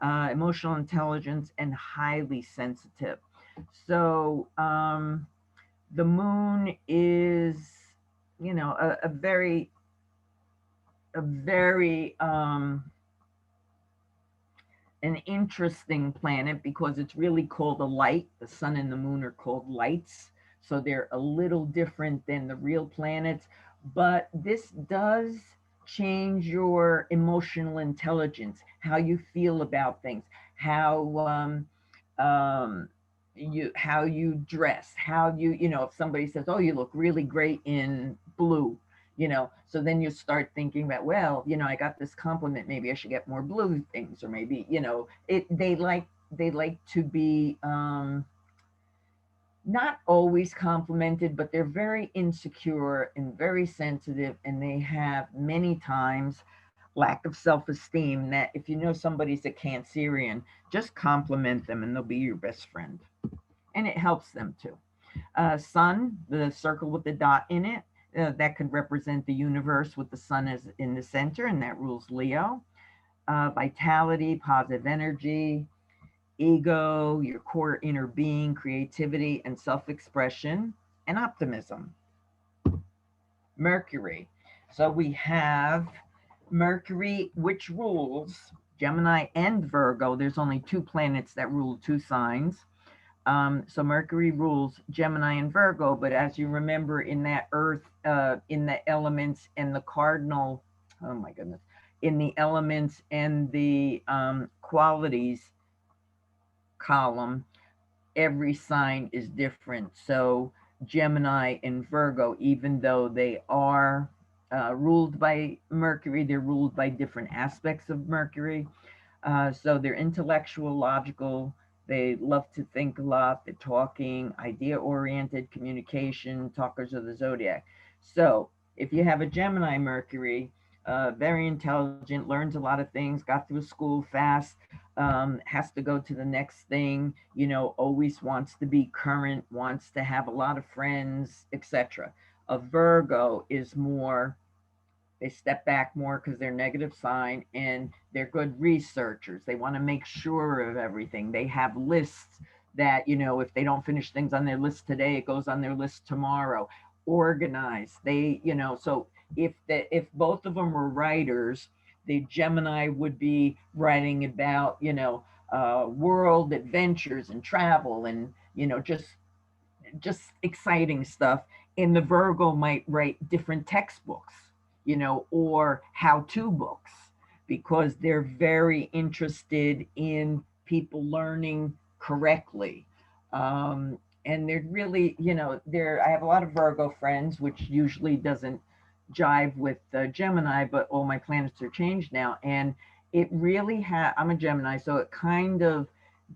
emotional intelligence, and highly sensitive. So the moon is, a very an interesting planet because it's really called a light. The sun and the moon are called lights. So they're a little different than the real planets. But this does change your emotional intelligence, how you feel about things, how you dress, if somebody says, oh, you look really great in blue, so then you start thinking about, well, I got this compliment, maybe I should get more blue things, or maybe, they like to be not always complimented, but they're very insecure and very sensitive, and they have many times lack of self-esteem. That if you know somebody's a Cancerian, just compliment them and they'll be your best friend, and it helps them too. Sun, the circle with the dot in it, that could represent the universe with the sun as in the center, and that rules Leo. Vitality, positive energy, ego, your core inner being, creativity and self-expression, and optimism. Mercury. So we have Mercury, which rules Gemini and Virgo. There's only two planets that rule two signs. So Mercury rules Gemini and Virgo, but as you remember in that Earth, in the elements and the cardinal, oh my goodness, in the elements and the qualities column, every sign is different. So Gemini and Virgo, even though they are ruled by Mercury, they're ruled by different aspects of Mercury. So they're intellectual, logical. They love to think a lot. They're talking, idea-oriented, communication, talkers of the zodiac. So if you have a Gemini Mercury, very intelligent, learns a lot of things, got through school fast, has to go to the next thing, you know, always wants to be current, wants to have a lot of friends, etc. A Virgo is more, they step back more because they're negative sign and they're good researchers. They want to make sure of everything. They have lists that, you know, if they don't finish things on their list today, it goes on their list tomorrow. Organized. They, you know, so if both of them were writers, the Gemini would be writing about, you know, world adventures and travel and, you know, just exciting stuff. And the Virgo might write different textbooks, you know, or how-to books because they're very interested in people learning correctly. And they're really, you know, I have a lot of Virgo friends, which usually doesn't jive with Gemini, but all my planets are changed now. And it really I'm a Gemini, so it kind of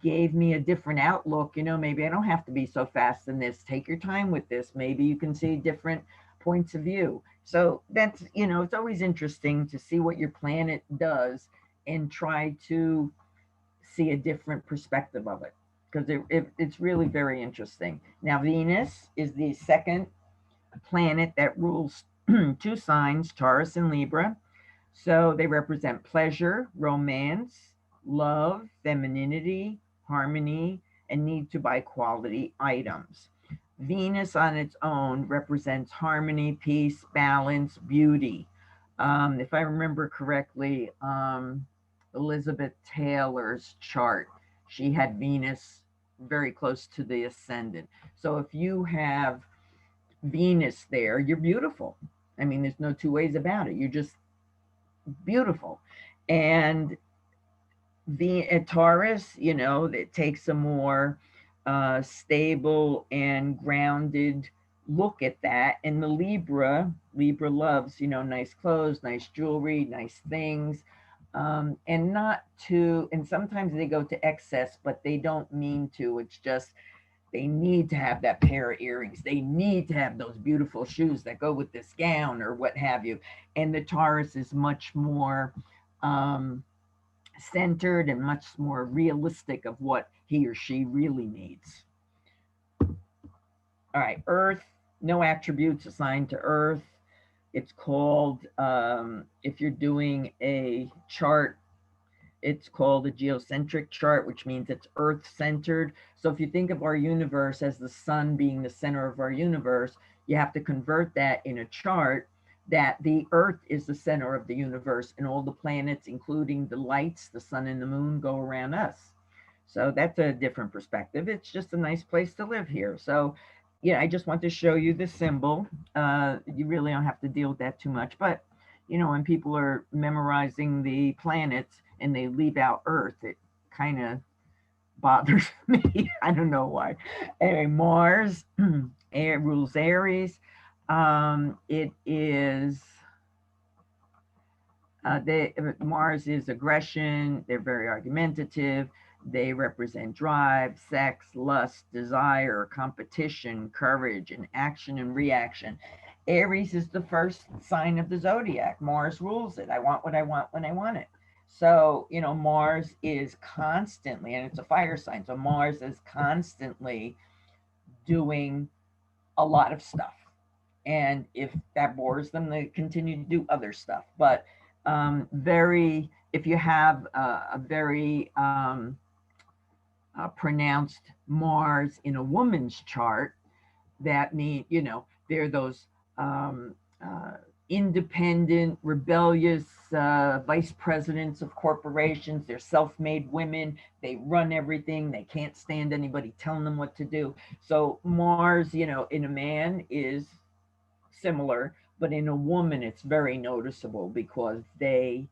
gave me a different outlook. You know, maybe I don't have to be so fast in this. Take your time with this. Maybe you can see different points of view. So that's, you know, it's always interesting to see what your planet does and try to see a different perspective of it because it's really very interesting. Now, Venus is the second planet that rules two signs, Taurus and Libra. So they represent pleasure, romance, love, femininity, harmony, and need to buy quality items. Venus on its own represents harmony, peace, balance, beauty. If I remember correctly, Elizabeth Taylor's chart, she had Venus very close to the ascendant. So if you have Venus there, you're beautiful. I mean, there's no two ways about it. You're just beautiful. And the Taurus, you know, it takes a more stable and grounded look at that. And the Libra loves, you know, nice clothes, nice jewelry, nice things. And not to, and sometimes they go to excess, but they don't mean to. It's just they need to have that pair of earrings. They need to have those beautiful shoes that go with this gown or what have you. And the Taurus is much more centered and much more realistic of what he or she really needs. All right, Earth, no attributes assigned to Earth. It's called, if you're doing a chart, it's called a geocentric chart, which means it's Earth centered. So if you think of our universe as the sun being the center of our universe, you have to convert that in a chart that the Earth is the center of the universe and all the planets, including the lights, the sun and the moon, go around us. So that's a different perspective. It's just a nice place to live here. So yeah, I just want to show you the symbol. You really don't have to deal with that too much, but you know, when people are memorizing the planets and they leave out Earth, it kind of bothers me. I don't know why. Anyway, Mars rules Aries. It is Mars is aggression. They're very argumentative. They represent drive, sex, lust, desire, competition, courage, and action and reaction. Aries is the first sign of the zodiac. Mars rules it. I want what I want when I want it. So, you know, Mars is constantly, and it's a fire sign, so Mars is constantly doing a lot of stuff. And if that bores them, they continue to do other stuff. But if you have a very pronounced Mars in a woman's chart, that mean, you know, they're those independent, rebellious vice presidents of corporations. They're self-made women. They run everything. They can't stand anybody telling them what to do. So Mars, you know, in a man is similar, but in a woman, it's very noticeable because they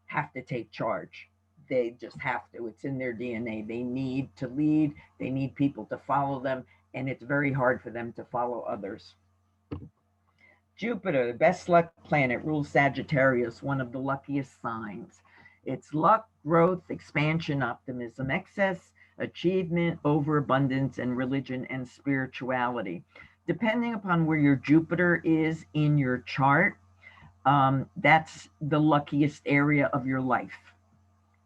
have to take charge. They just have to. It's in their DNA. They need to lead. They need people to follow them. And it's very hard for them to follow others. Jupiter, the best luck planet, rules Sagittarius, one of the luckiest signs. It's luck, growth, expansion, optimism, excess, achievement, overabundance, and religion and spirituality. Depending upon where your Jupiter is in your chart, that's the luckiest area of your life.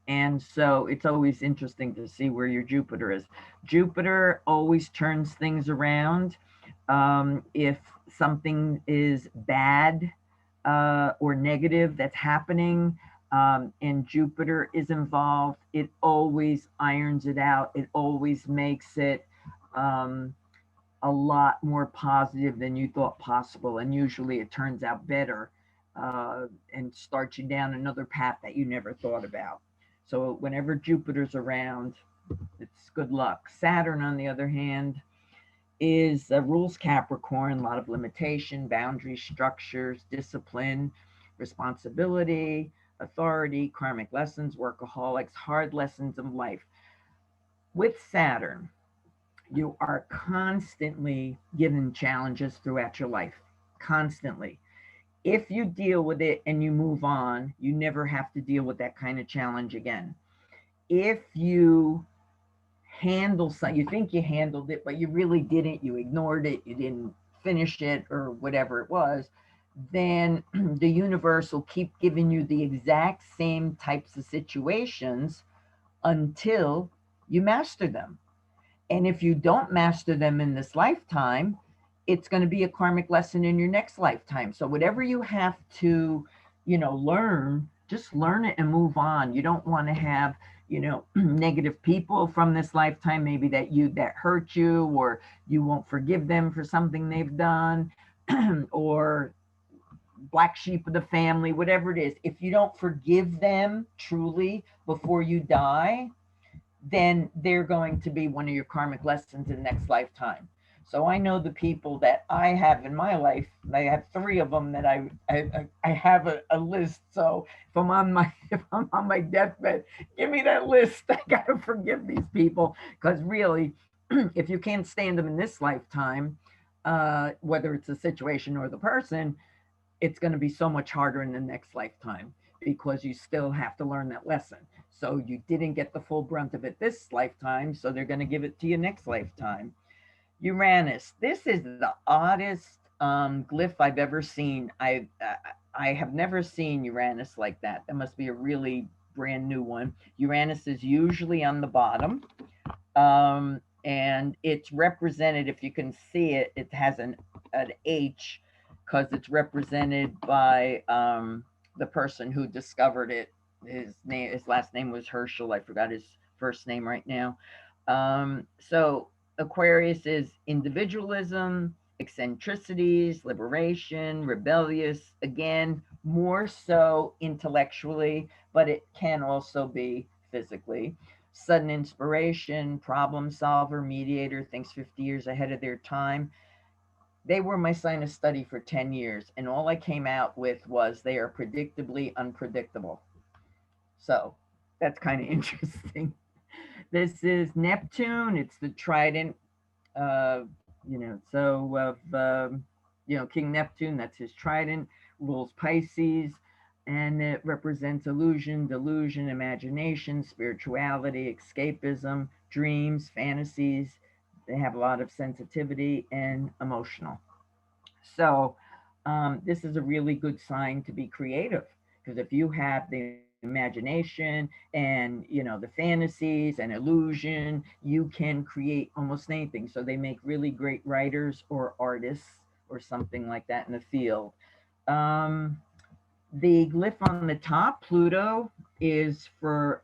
And so it's always interesting to see where your Jupiter is. Jupiter always turns things around. If something is bad or negative that's happening, and Jupiter is involved, it always irons it out. It always makes it a lot more positive than you thought possible. And usually it turns out better and starts you down another path that you never thought about. So whenever Jupiter's around, it's good luck. Saturn, on the other hand, is rules Capricorn, a lot of limitation, boundaries, structures, discipline, responsibility, authority, karmic lessons, workaholics, hard lessons of life. With Saturn, you are constantly given challenges throughout your life, constantly. If you deal with it and you move on, you never have to deal with that kind of challenge again. If you handle something, you think you handled it, but you really didn't, you ignored it, you didn't finish it, or whatever it was, then the universe will keep giving you the exact same types of situations until you master them. And if you don't master them in this lifetime, it's going to be a karmic lesson in your next lifetime. So whatever you have to, learn, just learn it and move on. You don't want to have, negative people from this lifetime, maybe that hurt you, or you won't forgive them for something they've done, or black sheep of the family, whatever it is. If you don't forgive them truly before you die, then they're going to be one of your karmic lessons in the next lifetime. So I know the people that I have in my life. I have three of them that I have a list. So if I'm on my deathbed, give me that list. I gotta forgive these people, because really, if you can't stand them in this lifetime, whether it's a situation or the person, it's going to be so much harder in the next lifetime, because you still have to learn that lesson. So you didn't get the full brunt of it this lifetime, so they're going to give it to you next lifetime. Uranus. This is the oddest glyph I've ever seen. I have never seen Uranus like that. That must be a really brand new one. Uranus is usually on the bottom, and it's represented. If you can see it, it has an H, because it's represented by the person who discovered it. His last name was Herschel. I forgot his first name right now. So Aquarius is individualism, eccentricities, liberation, rebellious. Again, more so intellectually, but it can also be physically. Sudden inspiration, problem solver, mediator, thinks 50 years ahead of their time. They were my sign of study for 10 years, and all I came out with was they are predictably unpredictable. So that's kind of interesting. This is Neptune. It's the trident, so of, King Neptune, that's his trident, rules Pisces, and it represents illusion, delusion, imagination, spirituality, escapism, dreams, fantasies. They have a lot of sensitivity and emotional. So this is a really good sign to be creative, because if you have the imagination and the fantasies and illusion, you can create almost anything. So they make really great writers or artists or something like that in the field. The glyph on the top, Pluto, is for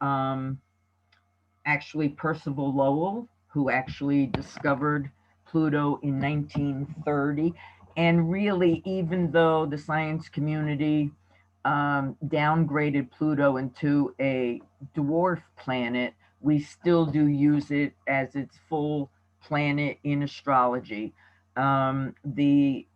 actually Percival Lowell, who actually discovered Pluto in 1930. And really, even though the science community downgraded Pluto into a dwarf planet, we still do use it as its full planet in astrology. The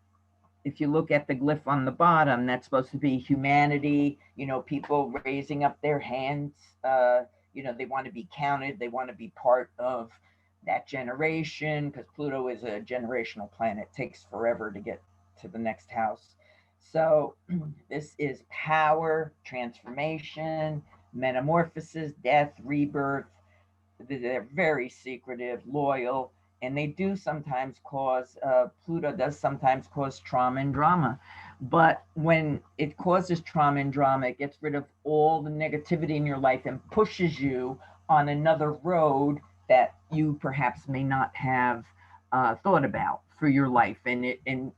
If you look at the glyph on the bottom, that's supposed to be humanity, people raising up their hands. They want to be counted, they want to be part of that generation, because Pluto is a generational planet. It takes forever to get to the next house. So this is power, transformation, Metamorphosis, death, rebirth. They're very secretive, loyal, and they do sometimes cause, Pluto does sometimes cause trauma and drama. But when it causes trauma and drama, it gets rid of all the negativity in your life and pushes you on another road that you perhaps may not have thought about for your life. And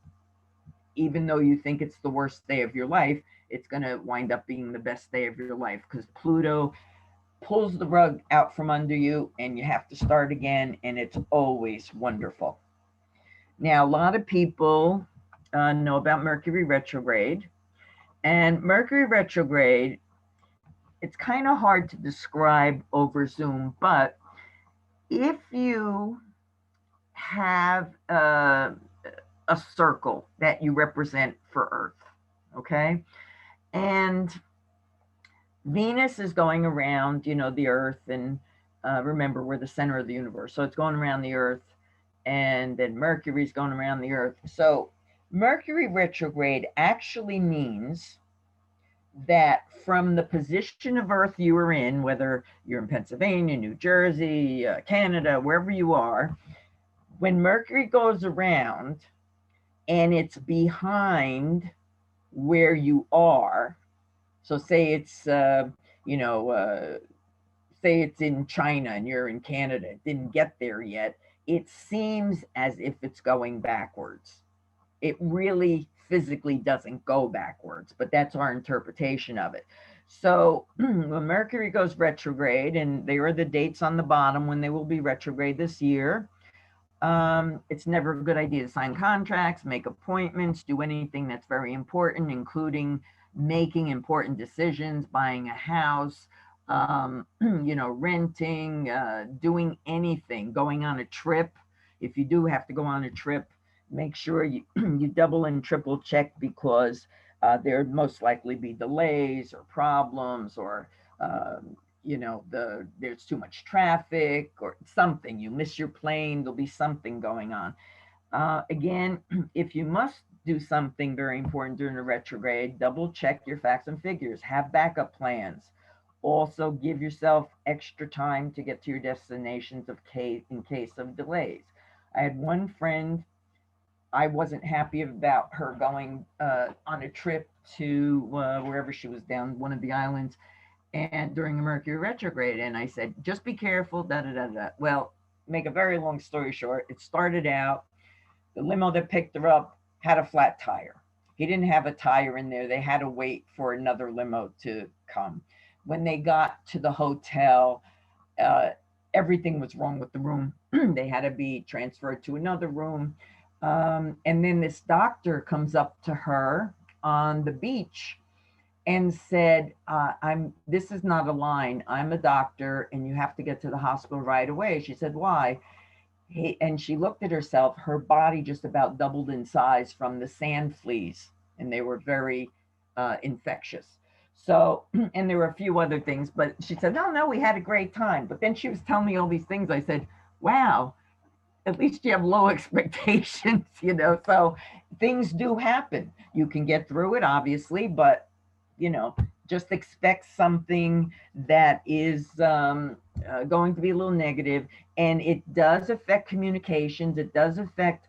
even though you think it's the worst day of your life, it's going to wind up being the best day of your life, because Pluto pulls the rug out from under you and you have to start again, and it's always wonderful. Now, a lot of people know about Mercury retrograde, and Mercury retrograde, it's kind of hard to describe over Zoom, but if you have a circle that you represent for Earth, okay, and Venus is going around, the Earth, and remember, we're the center of the universe. So it's going around the Earth, and then Mercury's going around the Earth. So Mercury retrograde actually means that from the position of Earth you are in, whether you're in Pennsylvania, New Jersey, Canada, wherever you are, when Mercury goes around and it's behind where you are, so say it's, say it's in China and you're in Canada, it didn't get there yet, it seems as if it's going backwards. It really physically doesn't go backwards, but that's our interpretation of it. So when Mercury goes retrograde, and there are the dates on the bottom when they will be retrograde this year, it's never a good idea to sign contracts, make appointments, do anything that's very important, including making important decisions, buying a house, renting, doing anything, going on a trip. If you do have to go on a trip, make sure you, you double and triple check, because there'd most likely be delays or problems, or there's too much traffic or something. You miss your plane, there'll be something going on. Again, if you must do something very important during a retrograde, double check your facts and figures, have backup plans. Also, give yourself extra time to get to your destinations in case of delays. I had one friend, I wasn't happy about her going on a trip to wherever she was, down one of the islands, and during a Mercury retrograde. And I said, just be careful, da da da da. Well, make a very long story short, it started out, the limo that picked her up had a flat tire. He didn't have a tire in there. They had to wait for another limo to come. When they got to the hotel, uh, everything was wrong with the room. They had to be transferred to another room. And then this doctor comes up to her on the beach and said, this is not a line. I'm a doctor and you have to get to the hospital right away. She said, why? And she looked at herself. Her body just about doubled in size from the sand fleas, and they were very infectious. So, and there were a few other things, but she said, no, we had a great time. But then she was telling me all these things. I said, wow, at least you have low expectations, so things do happen. You can get through it, obviously, but just expect something that is going to be a little negative. And it does affect communications. It does affect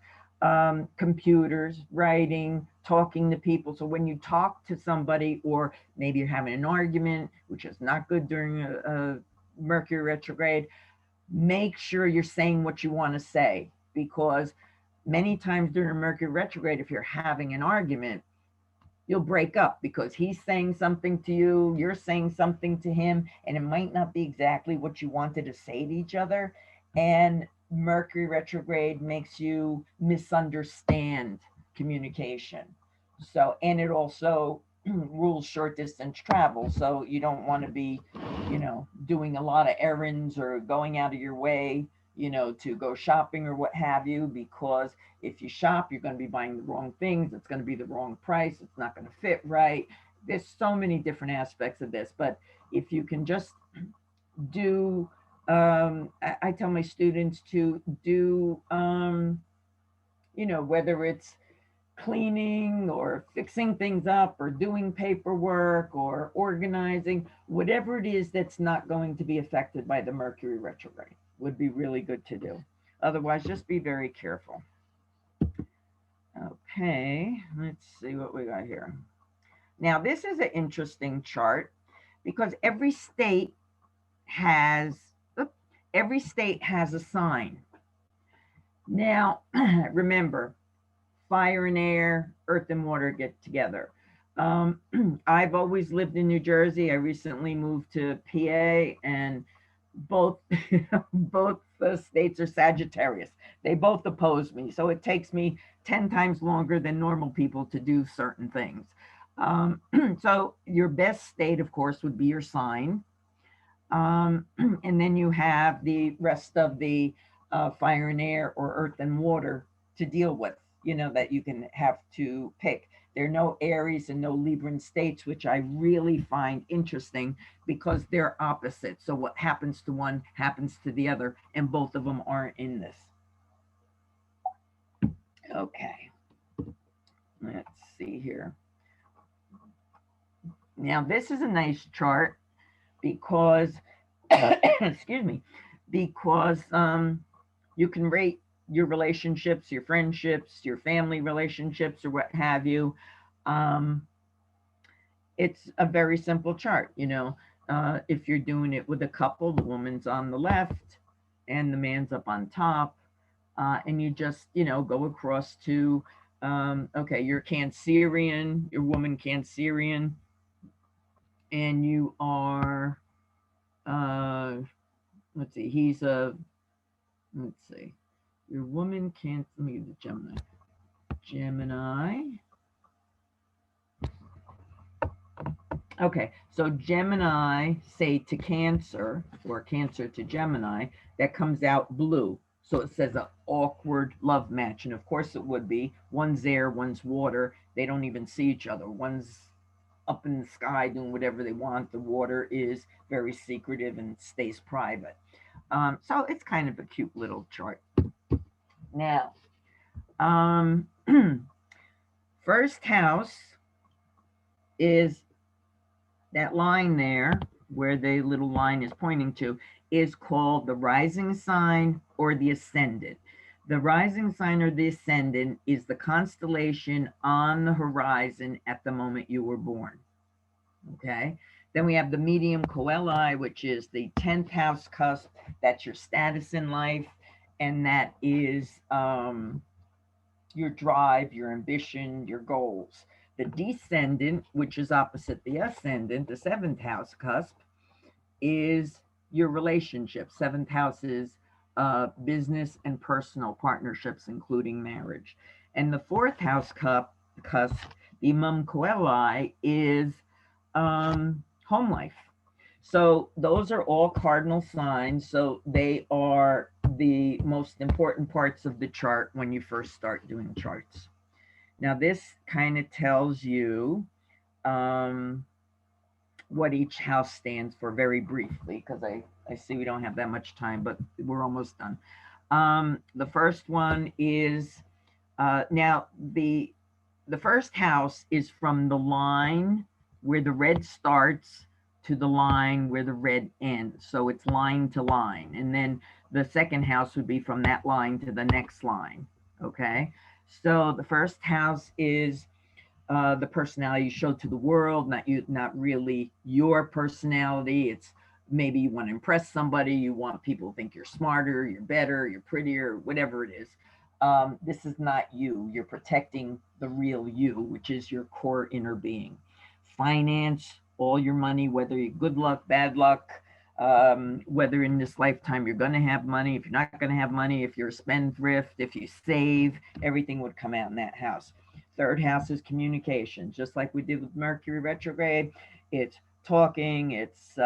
computers, writing, talking to people. So when you talk to somebody, or maybe you're having an argument, which is not good during a Mercury retrograde, make sure you're saying what you want to say, because many times during a Mercury retrograde, if you're having an argument, you'll break up because he's saying something to you, you're saying something to him, and it might not be exactly what you wanted to say to each other. And Mercury retrograde makes you misunderstand communication. So, and it also rules short distance travel. So you don't want to be, doing a lot of errands or going out of your way, to go shopping or what have you, because if you shop, you're going to be buying the wrong things. It's going to be the wrong price. It's not going to fit right. There's so many different aspects of this, but if you can just do, I tell my students to do, whether it's cleaning or fixing things up or doing paperwork or organizing, whatever it is that's not going to be affected by the Mercury retrograde would be really good to do. Otherwise, just be very careful. Okay, let's see what we got here. Now, this is an interesting chart because every state has a sign. Now, remember, fire and air, earth and water get together. I've always lived in New Jersey. I recently moved to PA, and both both states are Sagittarius. They both oppose me, so it takes me 10 times longer than normal people to do certain things. So your best state, of course, would be your sign. And then you have the rest of the fire and air or earth and water to deal with, that you can have to pick. There are no Aries and no Libran states, which I really find interesting because they're opposite. So what happens to one happens to the other, and both of them aren't in this. Okay, let's see here. Now, this is a nice chart because, excuse me, because you can rate your relationships, your friendships, your family relationships, or what have you. It's a very simple chart. If you're doing it with a couple, the woman's on the left and the man's up on top. And you just, go across to, okay, you're Cancerian, your woman Cancerian, and you are, let's see, your woman can't, let me get the Gemini. Okay, so Gemini, say to Cancer, or Cancer to Gemini, that comes out blue. So it says an awkward love match. And of course it would be. One's air, one's water. They don't even see each other. One's up in the sky doing whatever they want. The water is very secretive and stays private. So it's kind of a cute little chart. Now, first house is that line there where the little line is pointing to is called the rising sign or the ascendant. The rising sign or the ascendant is the constellation on the horizon at the moment you were born. Okay. Then we have the medium coeli, which is the 10th house cusp. That's your status in life. And that is your drive, your ambition, your goals. The descendant, which is opposite the ascendant, the 7th house cusp, is your relationship. 7th house is business and personal partnerships, including marriage. And the 4th house cusp, the mum coeli, is home life. So those are all cardinal signs. So they are the most important parts of the chart when you first start doing charts. Now this kind of tells you what each house stands for very briefly, because I see we don't have that much time, but we're almost done. The first one is, now the first house is from the line where the red starts to the line where the red ends. So it's line to line. And then the second house would be from that line to the next line. Okay. So the first house is the personality you show to the world, not really your personality. It's maybe you want to impress somebody. You want people to think you're smarter, you're better, you're prettier, whatever it is. This is not you. You're protecting the real you, which is your core inner being. Finance, all your money, whether you're good luck, bad luck, whether in this lifetime you're going to have money, if you're not going to have money, if you're a spendthrift, if you save, everything would come out in that house. Third house is communication, just like we did with Mercury retrograde. It's talking, it's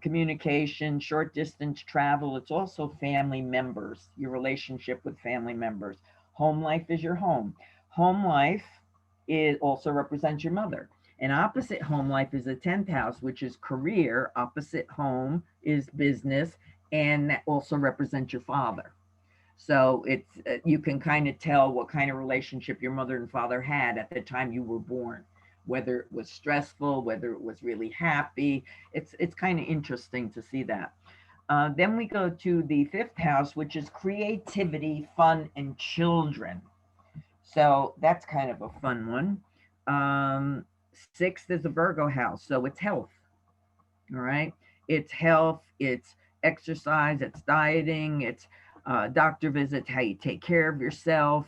communication, short distance travel. It's also family members, your relationship with family members. Home life is your home. Home life also represents your mother. And opposite home life is the 10th house, which is career. Opposite home is business, and that also represents your father. So it's you can kind of tell what kind of relationship your mother and father had at the time you were born, whether it was stressful, whether it was really happy. It's kind of interesting to see that. Then we go to the fifth house, which is creativity, fun, and children. So that's kind of a fun one. Sixth is a Virgo house, so it's health. All right. It's health, it's exercise, it's dieting, it's doctor visits, how you take care of yourself.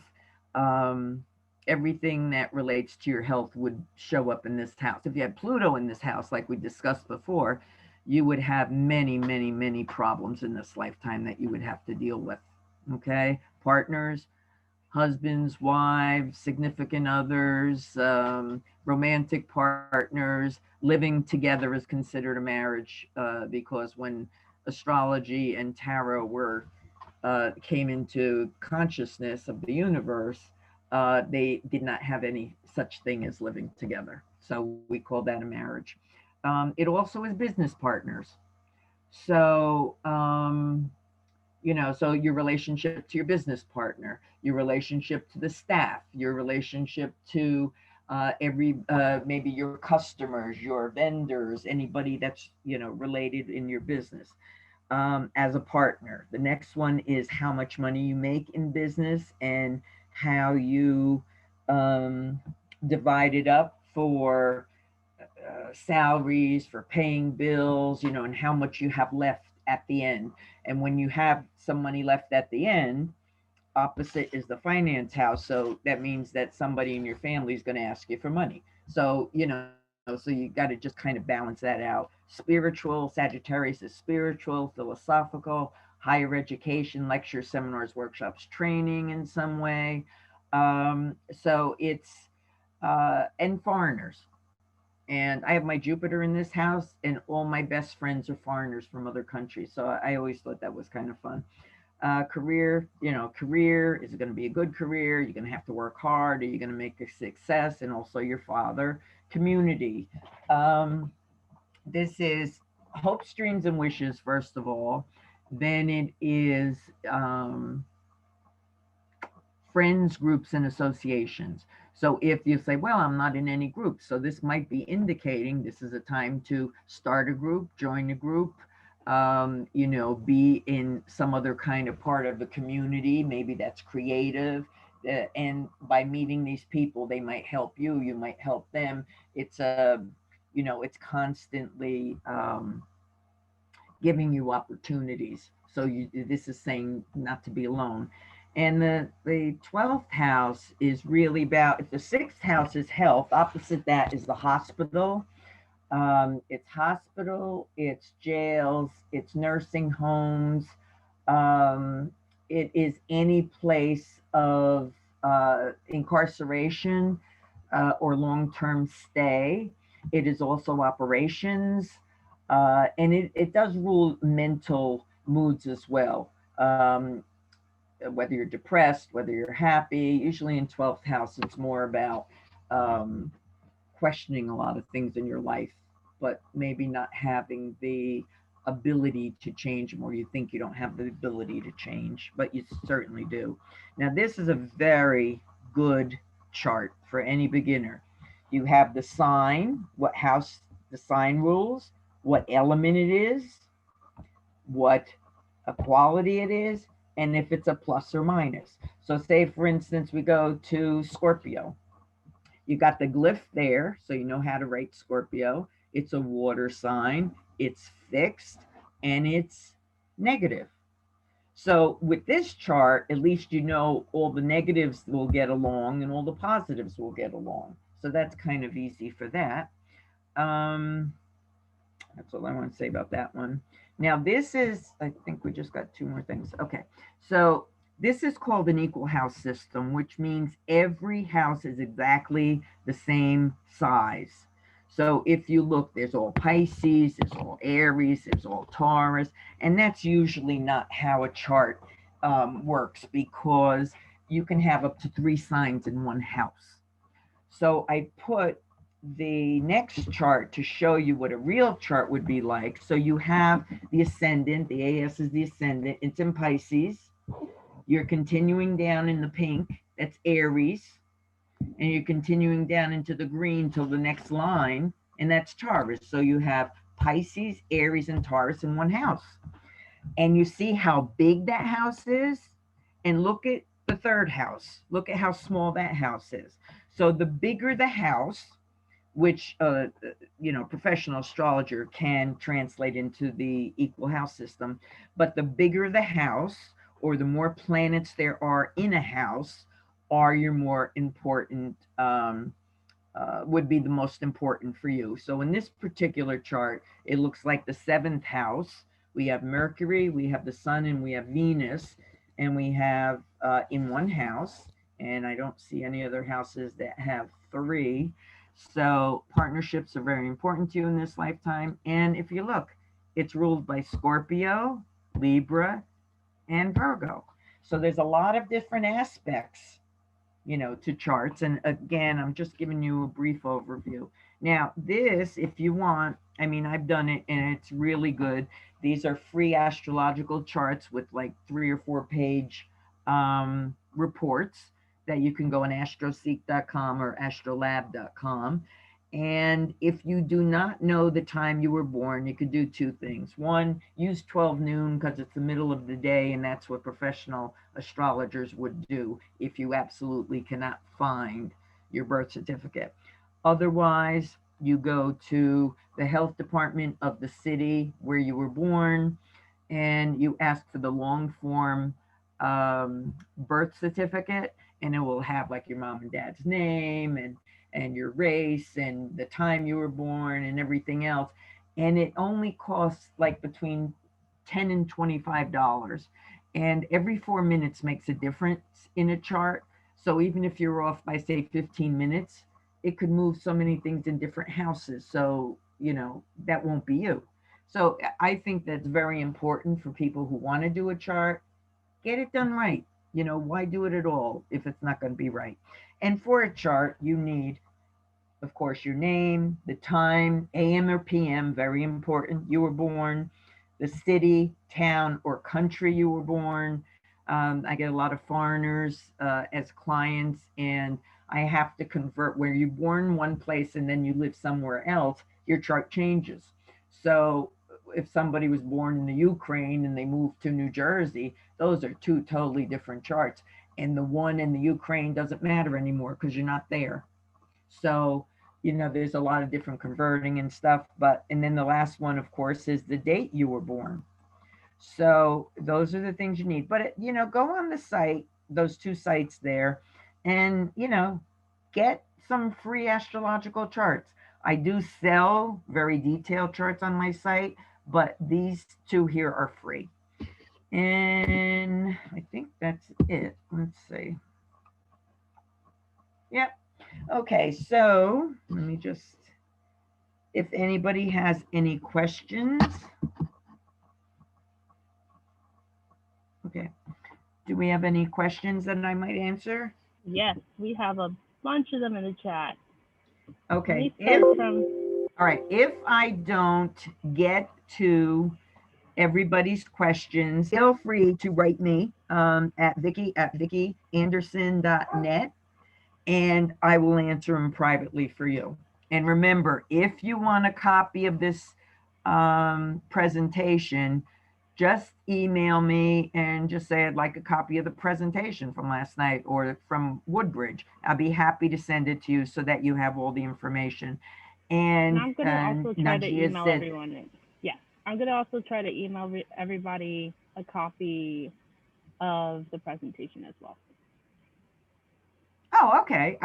Um, Everything that relates to your health would show up in this house. If you had Pluto in this house, like we discussed before, you would have many, many, many problems in this lifetime that you would have to deal with. Okay. Partners, husbands, wives, significant others, romantic partners. Living together is considered a marriage because when astrology and tarot were came into consciousness of the universe, they did not have any such thing as living together. So we call that a marriage. It also is business partners. So so your relationship to your business partner, your relationship to the staff, your relationship to every maybe your customers, your vendors, anybody that's related in your business, as a partner. The next one is how much money you make in business and how you um, divide it up for salaries, for paying bills, and how much you have left at the end. And when you have some money left at the end, opposite is the finance house. So that means that somebody in your family is going to ask you for money. So, so you got to just kind of balance that out. Spiritual, Sagittarius is spiritual, philosophical, higher education, lectures, seminars, workshops, training in some way. So it's, and foreigners. And I have my Jupiter in this house, and all my best friends are foreigners from other countries. So I always thought that was kind of fun. Career, career, is it going to be a good career? You're going to have to work hard. Are you going to make a success? And also your father. Community. This is hopes, dreams, and wishes, first of all. Then it is friends, groups, and associations. So if you say, well, I'm not in any group, so this might be indicating this is a time to start a group, join a group, be in some other kind of part of the community. Maybe that's creative. And by meeting these people, they might help you, you might help them. It's it's constantly giving you opportunities. So this is saying not to be alone. And the 12th house is really about, if the sixth house is health, opposite that is the hospital. It's hospital, it's jails, it's nursing homes. It is any place of incarceration or long-term stay. It is also operations. And it does rule mental moods as well. Whether you're depressed, whether you're happy. Usually in 12th house, it's more about questioning a lot of things in your life, but maybe not having the ability to change them, or you think you don't have the ability to change, but you certainly do. Now, this is a very good chart for any beginner. You have the sign, what house the sign rules, what element it is, what a quality it is, and if it's a plus or minus. So say, for instance, we go to Scorpio. You got the glyph there, so you know how to write Scorpio. It's a water sign, it's fixed, and it's negative. So with this chart, at least you know all the negatives will get along and all the positives will get along. So that's kind of easy for that. That's all I want to say about that one. Now, this is, I think we just got two more things. Okay. So this is called an equal house system, which means every house is exactly the same size. So if you look, there's all Pisces, there's all Aries, there's all Taurus, and that's usually not how a chart works, because you can have up to 3 signs in one house. So I put the next chart to show you what a real chart would be like. So you have the ascendant, the AS is the ascendant, it's in Pisces. You're continuing down in the pink, that's Aries, and you're continuing down into the green till the next line, and that's Taurus. So you have Pisces, Aries, and Taurus in one house. And you see how big that house is? And look at the third house. Look at how small that house is. So the bigger the house, which professional astrologer can translate into the equal house system, but the bigger the house, or the more planets there are in a house, are your more important, would be the most important for you. So in this particular chart, it looks like the seventh house, we have Mercury, we have the Sun, and we have Venus, and we have in one house, and I don't see any other houses that have three. So partnerships are very important to you in this lifetime. And if you look, it's ruled by Scorpio, Libra, and Virgo. So there's a lot of different aspects, to charts. And again, I'm just giving you a brief overview. Now, this, if you want, I've done it and it's really good. These are free astrological charts with like 3 or 4 page reports that you can go on astroseek.com or astrolab.com. And if you do not know the time you were born, you could do 2 things. One, use 12 noon because it's the middle of the day, and that's what professional astrologers would do if you absolutely cannot find your birth certificate. Otherwise, you go to the health department of the city where you were born, and you ask for the long form birth certificate, and it will have like your mom and dad's name and your race and the time you were born and everything else. And it only costs like between $10 and $25. And every 4 minutes makes a difference in a chart. So even if you're off by, say, 15 minutes, it could move so many things in different houses. So, that won't be you. So I think that's very important for people who want to do a chart. Get it done right. Why do it at all if it's not going to be right? And for a chart, you need, of course, your name, the time, AM or PM, very important, you were born, the city, town, or country you were born. I get a lot of foreigners as clients, and I have to convert where you're born one place and then you live somewhere else, your chart changes. So if somebody was born in the Ukraine and they moved to New Jersey, those are 2 totally different charts. And the one in the Ukraine doesn't matter anymore because you're not there. So, there's a lot of different converting and stuff. And then the last one, of course, is the date you were born. So those are the things you need. But, go on the site, those 2 sites there, and, get some free astrological charts. I do sell very detailed charts on my site, but these 2 here are free. And I think that's it. Let's see. Yep. Okay, so let me just, if anybody has any questions. Okay. Do we have any questions that I might answer? Yes, we have a bunch of them in the chat. Okay. All right. If I don't get to everybody's questions, feel free to write me at vikkianderson.net, and I will answer them privately for you. And remember, if you want a copy of this presentation, just email me and just say I'd like a copy of the presentation from last night or from Woodbridge. I'll be happy to send it to you so that you have all the information. And I'm going to also try to email everyone. Yeah, I'm going to also try to email everybody a copy of the presentation as well. Oh, okay.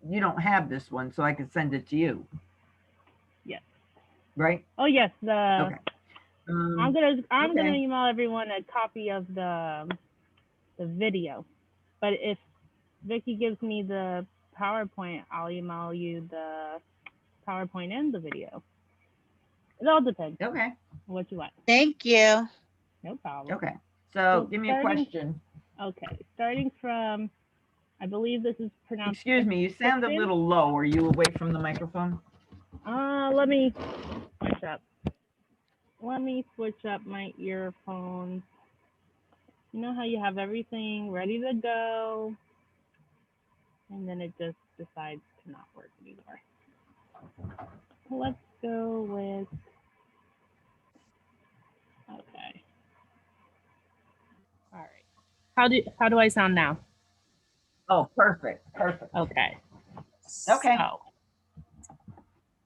You don't have this one, so I can send it to you. Yes. Right? Oh, yes. Okay. I'm gonna email everyone a copy of the video, but if Vikki gives me the PowerPoint, I'll email you the PowerPoint and the video. It all depends. Okay. What you want. Thank you. No problem. Okay. So give me a question. Okay. Starting from, I believe this is pronounced. Excuse me. You sound a little low. Are you away from the microphone? Let me switch up. Let me switch up my earphones. You know how you have everything ready to go, and then it just decides to not work anymore. Let's go with, okay. All right. How do I sound now? Oh, perfect. Perfect. Okay. Okay.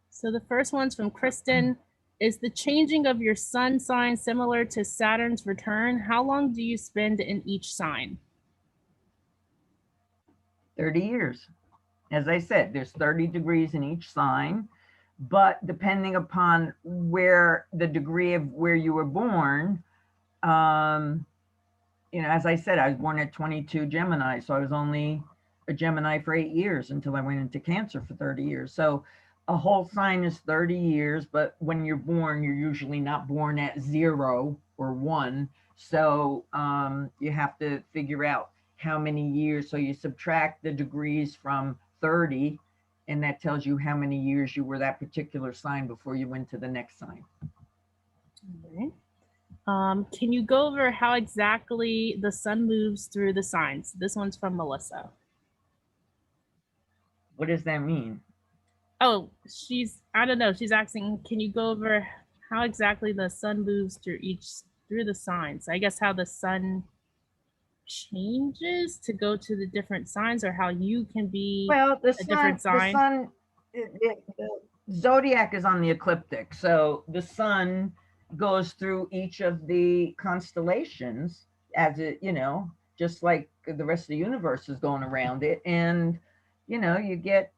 So the first one's from Kristen. Is the changing of your sun sign similar to Saturn's return? How long do you spend in each sign? 30 years. As I said, there's 30 degrees in each sign, but depending upon where the degree of where you were born, as I said, I was born at 22 Gemini, so I was only a Gemini for 8 years until I went into Cancer for 30 years. So a whole sign is 30 years, but when you're born, you're usually not born at 0 or 1. So you have to figure out how many years. So you subtract the degrees from 30, and that tells you how many years you were that particular sign before you went to the next sign. Okay. Can you go over how exactly the sun moves through the signs? This one's from Melissa. What does that mean? Oh, I don't know. She's asking, can you go over how exactly the sun moves through the signs? I guess how the sun changes to go to the different signs, or how you can be a different sign. The zodiac is on the ecliptic, so the sun goes through each of the constellations as it, just like the rest of the universe is going around it, and you get,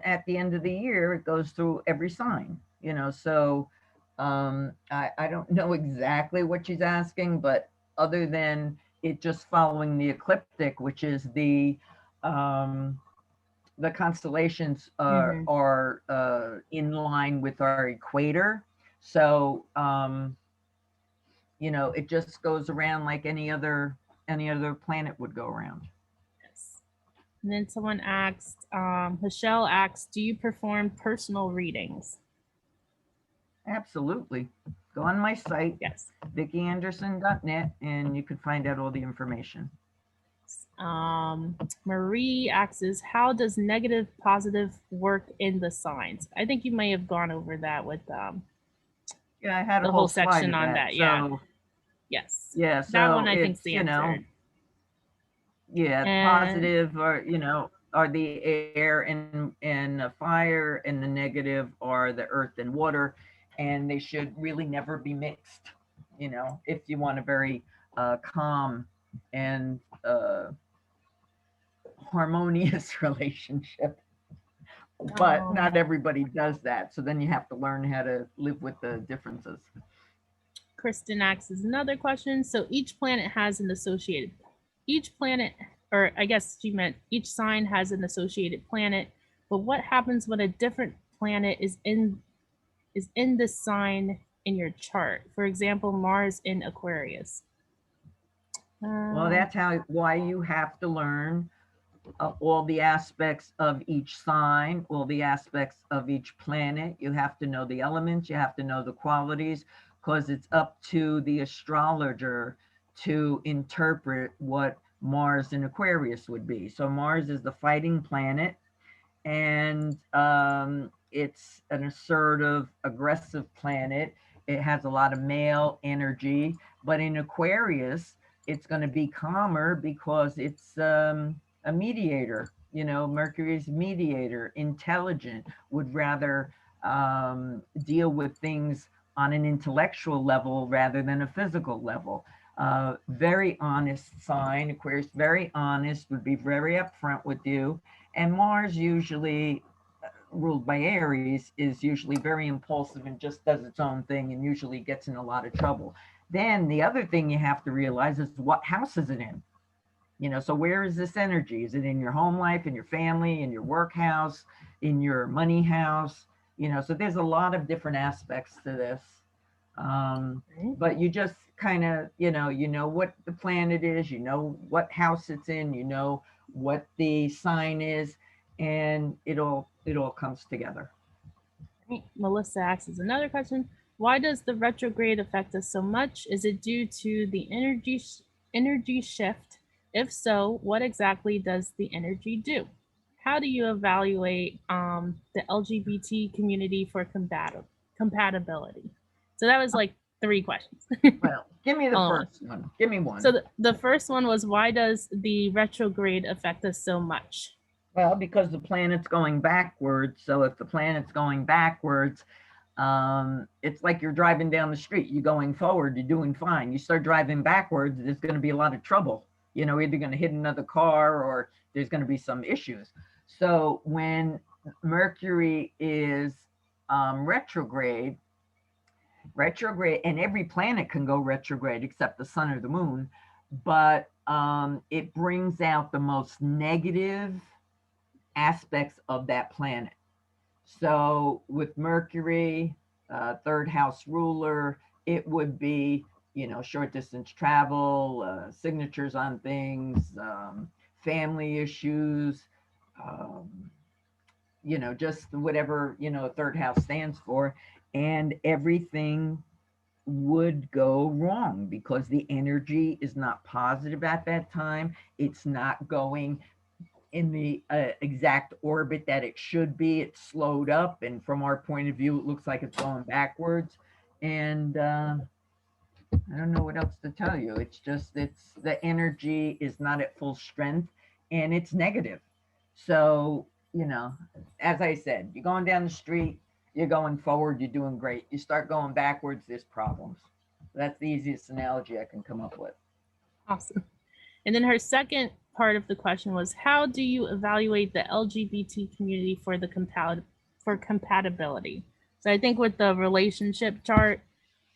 at the end of the year it goes through every sign. So I don't know exactly what she's asking, but other than it just following the ecliptic, which is the constellations are in line with our equator. So it just goes around like any other planet would go around. Yes. And then someone asked, Michelle asked, do you perform personal readings? Absolutely. Go on my site, Yes. VikkiAnderson.net, and you can find out all the information. Marie asks, how does negative positive work in the signs? I think you may have gone over that with yeah, I had the a whole section on that. So, yeah. Yes. Yeah. So that one I think's the answer. Yeah, positive are the air and fire, and the negative are the earth and water, and they should really never be mixed. If you want a very calm and harmonious relationship. But not everybody does that. So then you have to learn how to live with the differences. Kristen asks another question. So each planet has an associated, or I guess she meant each sign has an associated planet. But what happens when a different planet is in this sign in your chart? For example, Mars in Aquarius. Well, that's why you have to learn all the aspects of each sign, all the aspects of each planet. You have to know the elements, you have to know the qualities, because it's up to the astrologer to interpret what Mars in Aquarius would be. So Mars is the fighting planet, and it's an assertive, aggressive planet. It has a lot of male energy, but in Aquarius, it's going to be calmer because it's a mediator. Mercury's mediator, intelligent, would rather deal with things on an intellectual level rather than a physical level. Very honest sign. Aquarius, very honest, would be very upfront with you. And Mars, usually ruled by Aries, is usually very impulsive and just does its own thing and usually gets in a lot of trouble. Then the other thing you have to realize is, what house is it in? So where is this energy? Is it in your home life, in your family, in your work house, in your money house? So there's a lot of different aspects to this. But you just kind of, what the planet is, what house it's in, what the sign is, and it all comes together. Melissa asks another question. why does the retrograde affect us so much? Is it due to the energy shift? If so, what exactly does the energy do? How do you evaluate the LGBT community for compatibility? So that was like 3 questions. Well, give me the first one. Give me one. So the first one was, why does the retrograde affect us so much? Well, because the planet's going backwards. So if the planet's going backwards, it's like you're driving down the street. You're going forward, you're doing fine. You start driving backwards, there's going to be a lot of trouble. You know, either going to hit another car or there's going to be some issues. So when Mercury is retrograde, and every planet can go retrograde except the sun or the moon, but it brings out the most negative aspects of that planet. So with Mercury, third house ruler, it would be, you know, short distance travel, signatures on things, family issues, you know, just whatever, you know, third house stands for. And everything would go wrong because the energy is not positive at that time. It's not going in the exact orbit that it should be. It's slowed up, and from our point of view, it looks like it's going backwards. And I don't know what else to tell you. It's just, it's the energy is not at full strength, and it's negative. So, you know, as I said, you're going down the street, you're going forward, you're doing great. You start going backwards, there's problems. That's the easiest analogy I can come up with. Awesome. And then her second part of the question was, how do you evaluate the LGBT community for the compatibility? So I think with the relationship chart,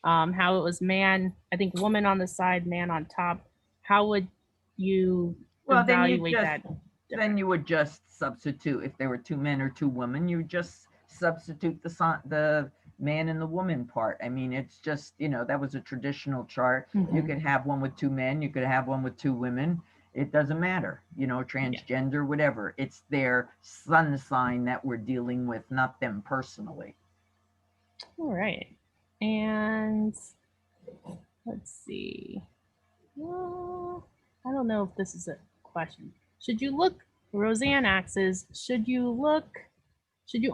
how it was man, I think woman on the side, man on top. How would you evaluate that? Then you would just substitute, if there were 2 men or 2 women, you would just substitute the man and the woman part. I mean, it's just, you know, that was a traditional chart. You could have one with 2 men, you could have one with 2 women. It doesn't matter, you know, transgender, whatever. It's their sun sign that we're dealing with, not them personally. All right. And let's see. Well, I don't know if this is a question. Should you look, Roseanne asks, should you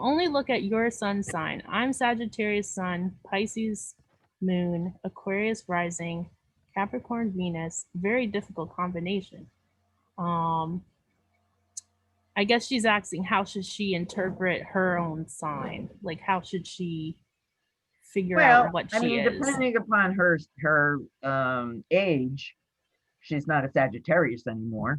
only look at your sun sign? I'm Sagittarius sun, Pisces moon, Aquarius rising, Capricorn Venus. Very difficult combination. I guess she's asking, how should she interpret her own sign? Like, how should she figure out what she is? Depending upon her age, she's not a Sagittarius anymore.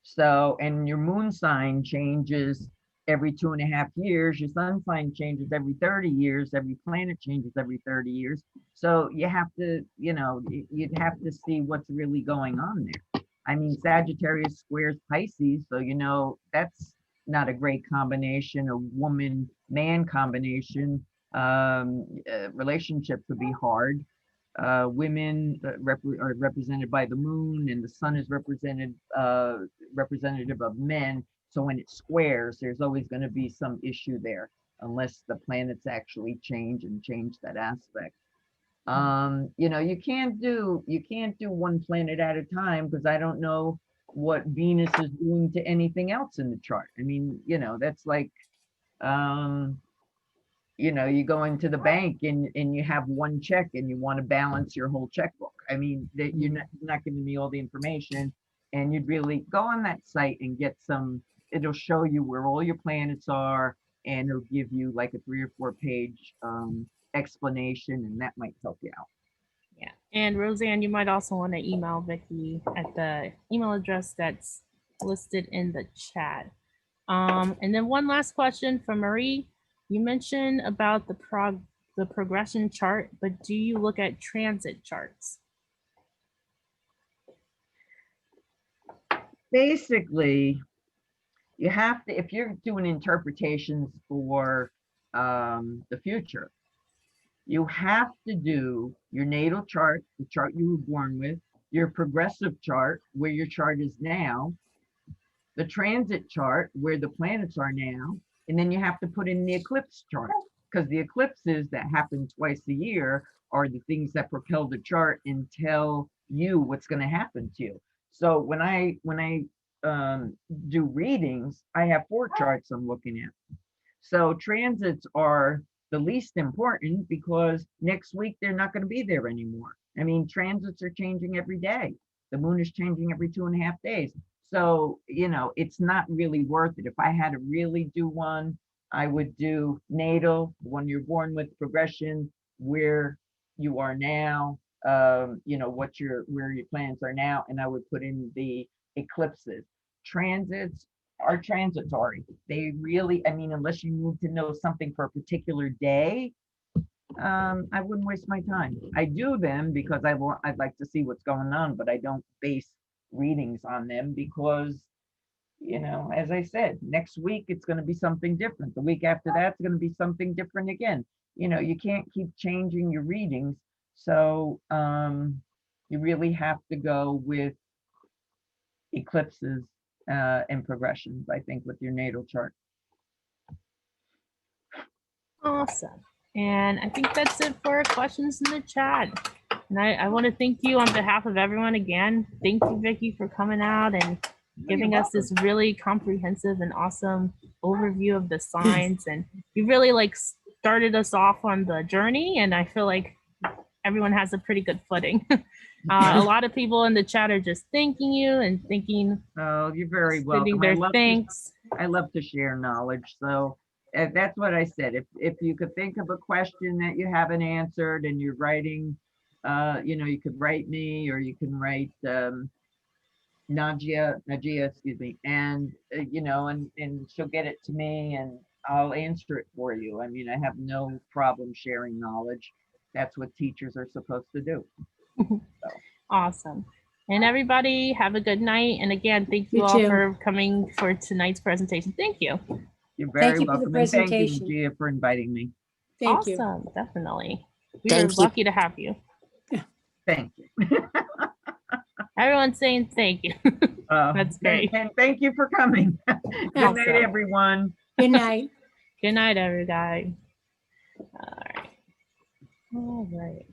So, and your moon sign changes every 2.5 years. Your sun sign changes every 30 years. Every planet changes every 30 years. So you have to, you know, you'd have to see what's really going on there. I mean, Sagittarius squares Pisces, so you know that's not a great combination. A woman-man combination. Relationships would be hard. Women are represented by the moon, and the sun is representative of men. So when it squares, there's always going to be some issue there, unless the planets actually change that aspect. You know, you can't do one planet at a time, because I don't know what Venus is doing to anything else in the chart. I mean, you know, that's like, you know, you go into the bank and you have one check and you want to balance your whole checkbook. I mean, that you're not giving me all the information, and you'd really go on that site and get some. It'll show you where all your planets are, and it'll give you like a 3 or 4 page explanation, and that might help you out. Yeah. And Roseanne, you might also want to email Vikki at the email address that's listed in the chat. And then one last question from Marie. You mentioned about the progression chart, but do you look at transit charts? Basically, you have to, if you're doing interpretations for the future, you have to do your natal chart, the chart you were born with, your progressive chart, where your chart is now, the transit chart, where the planets are now, and then you have to put in the eclipse chart. because the eclipses that happen twice a year are the things that propel the chart and tell you what's going to happen to you. So when I do readings, I have 4 charts I'm looking at. So transits are the least important because next week they're not going to be there anymore. I mean, transits are changing every day. The moon is changing every 2.5 days. So, you know, it's not really worth it. If I had to really do one, I would do natal, the one you're born with, progression, where you are now, you know, where your planets are now, and I would put in the eclipses. Transits are transitory. They really, I mean, unless you need to know something for a particular day, I wouldn't waste my time. I do them because I'd like to see what's going on, but I don't base readings on them because, you know, as I said, next week it's going to be something different. The week after that's going to be something different again. You know, you can't keep changing your readings. So you really have to go with eclipses and progressions, I think, with your natal chart. Awesome. And I think that's it for questions in the chat. And I want to thank you on behalf of everyone again. Thank you, Vikki, for coming out and giving us this really comprehensive and awesome overview of the signs. And you really like started us off on the journey. And I feel like everyone has a pretty good footing. A lot of people in the chat are just thanking you and thinking. Oh, you're very welcome. I love to share knowledge. So that's what I said. If you could think of a question that you haven't answered and you're writing, you know, you could write me or you can write Najia, excuse me, and you know, and she'll get it to me and I'll answer it for you. I mean, I have no problem sharing knowledge. That's what teachers are supposed to do. So. Awesome. And everybody have a good night. And again, thank you all for coming for tonight's presentation. Thank you. You're very welcome. And thank you, Gia, for inviting me. Thank you. Definitely. We are lucky to have you. Thank you. Everyone's saying thank you. That's great. And thank you for coming. Good night, everyone. Good night. Good night, everybody. All right.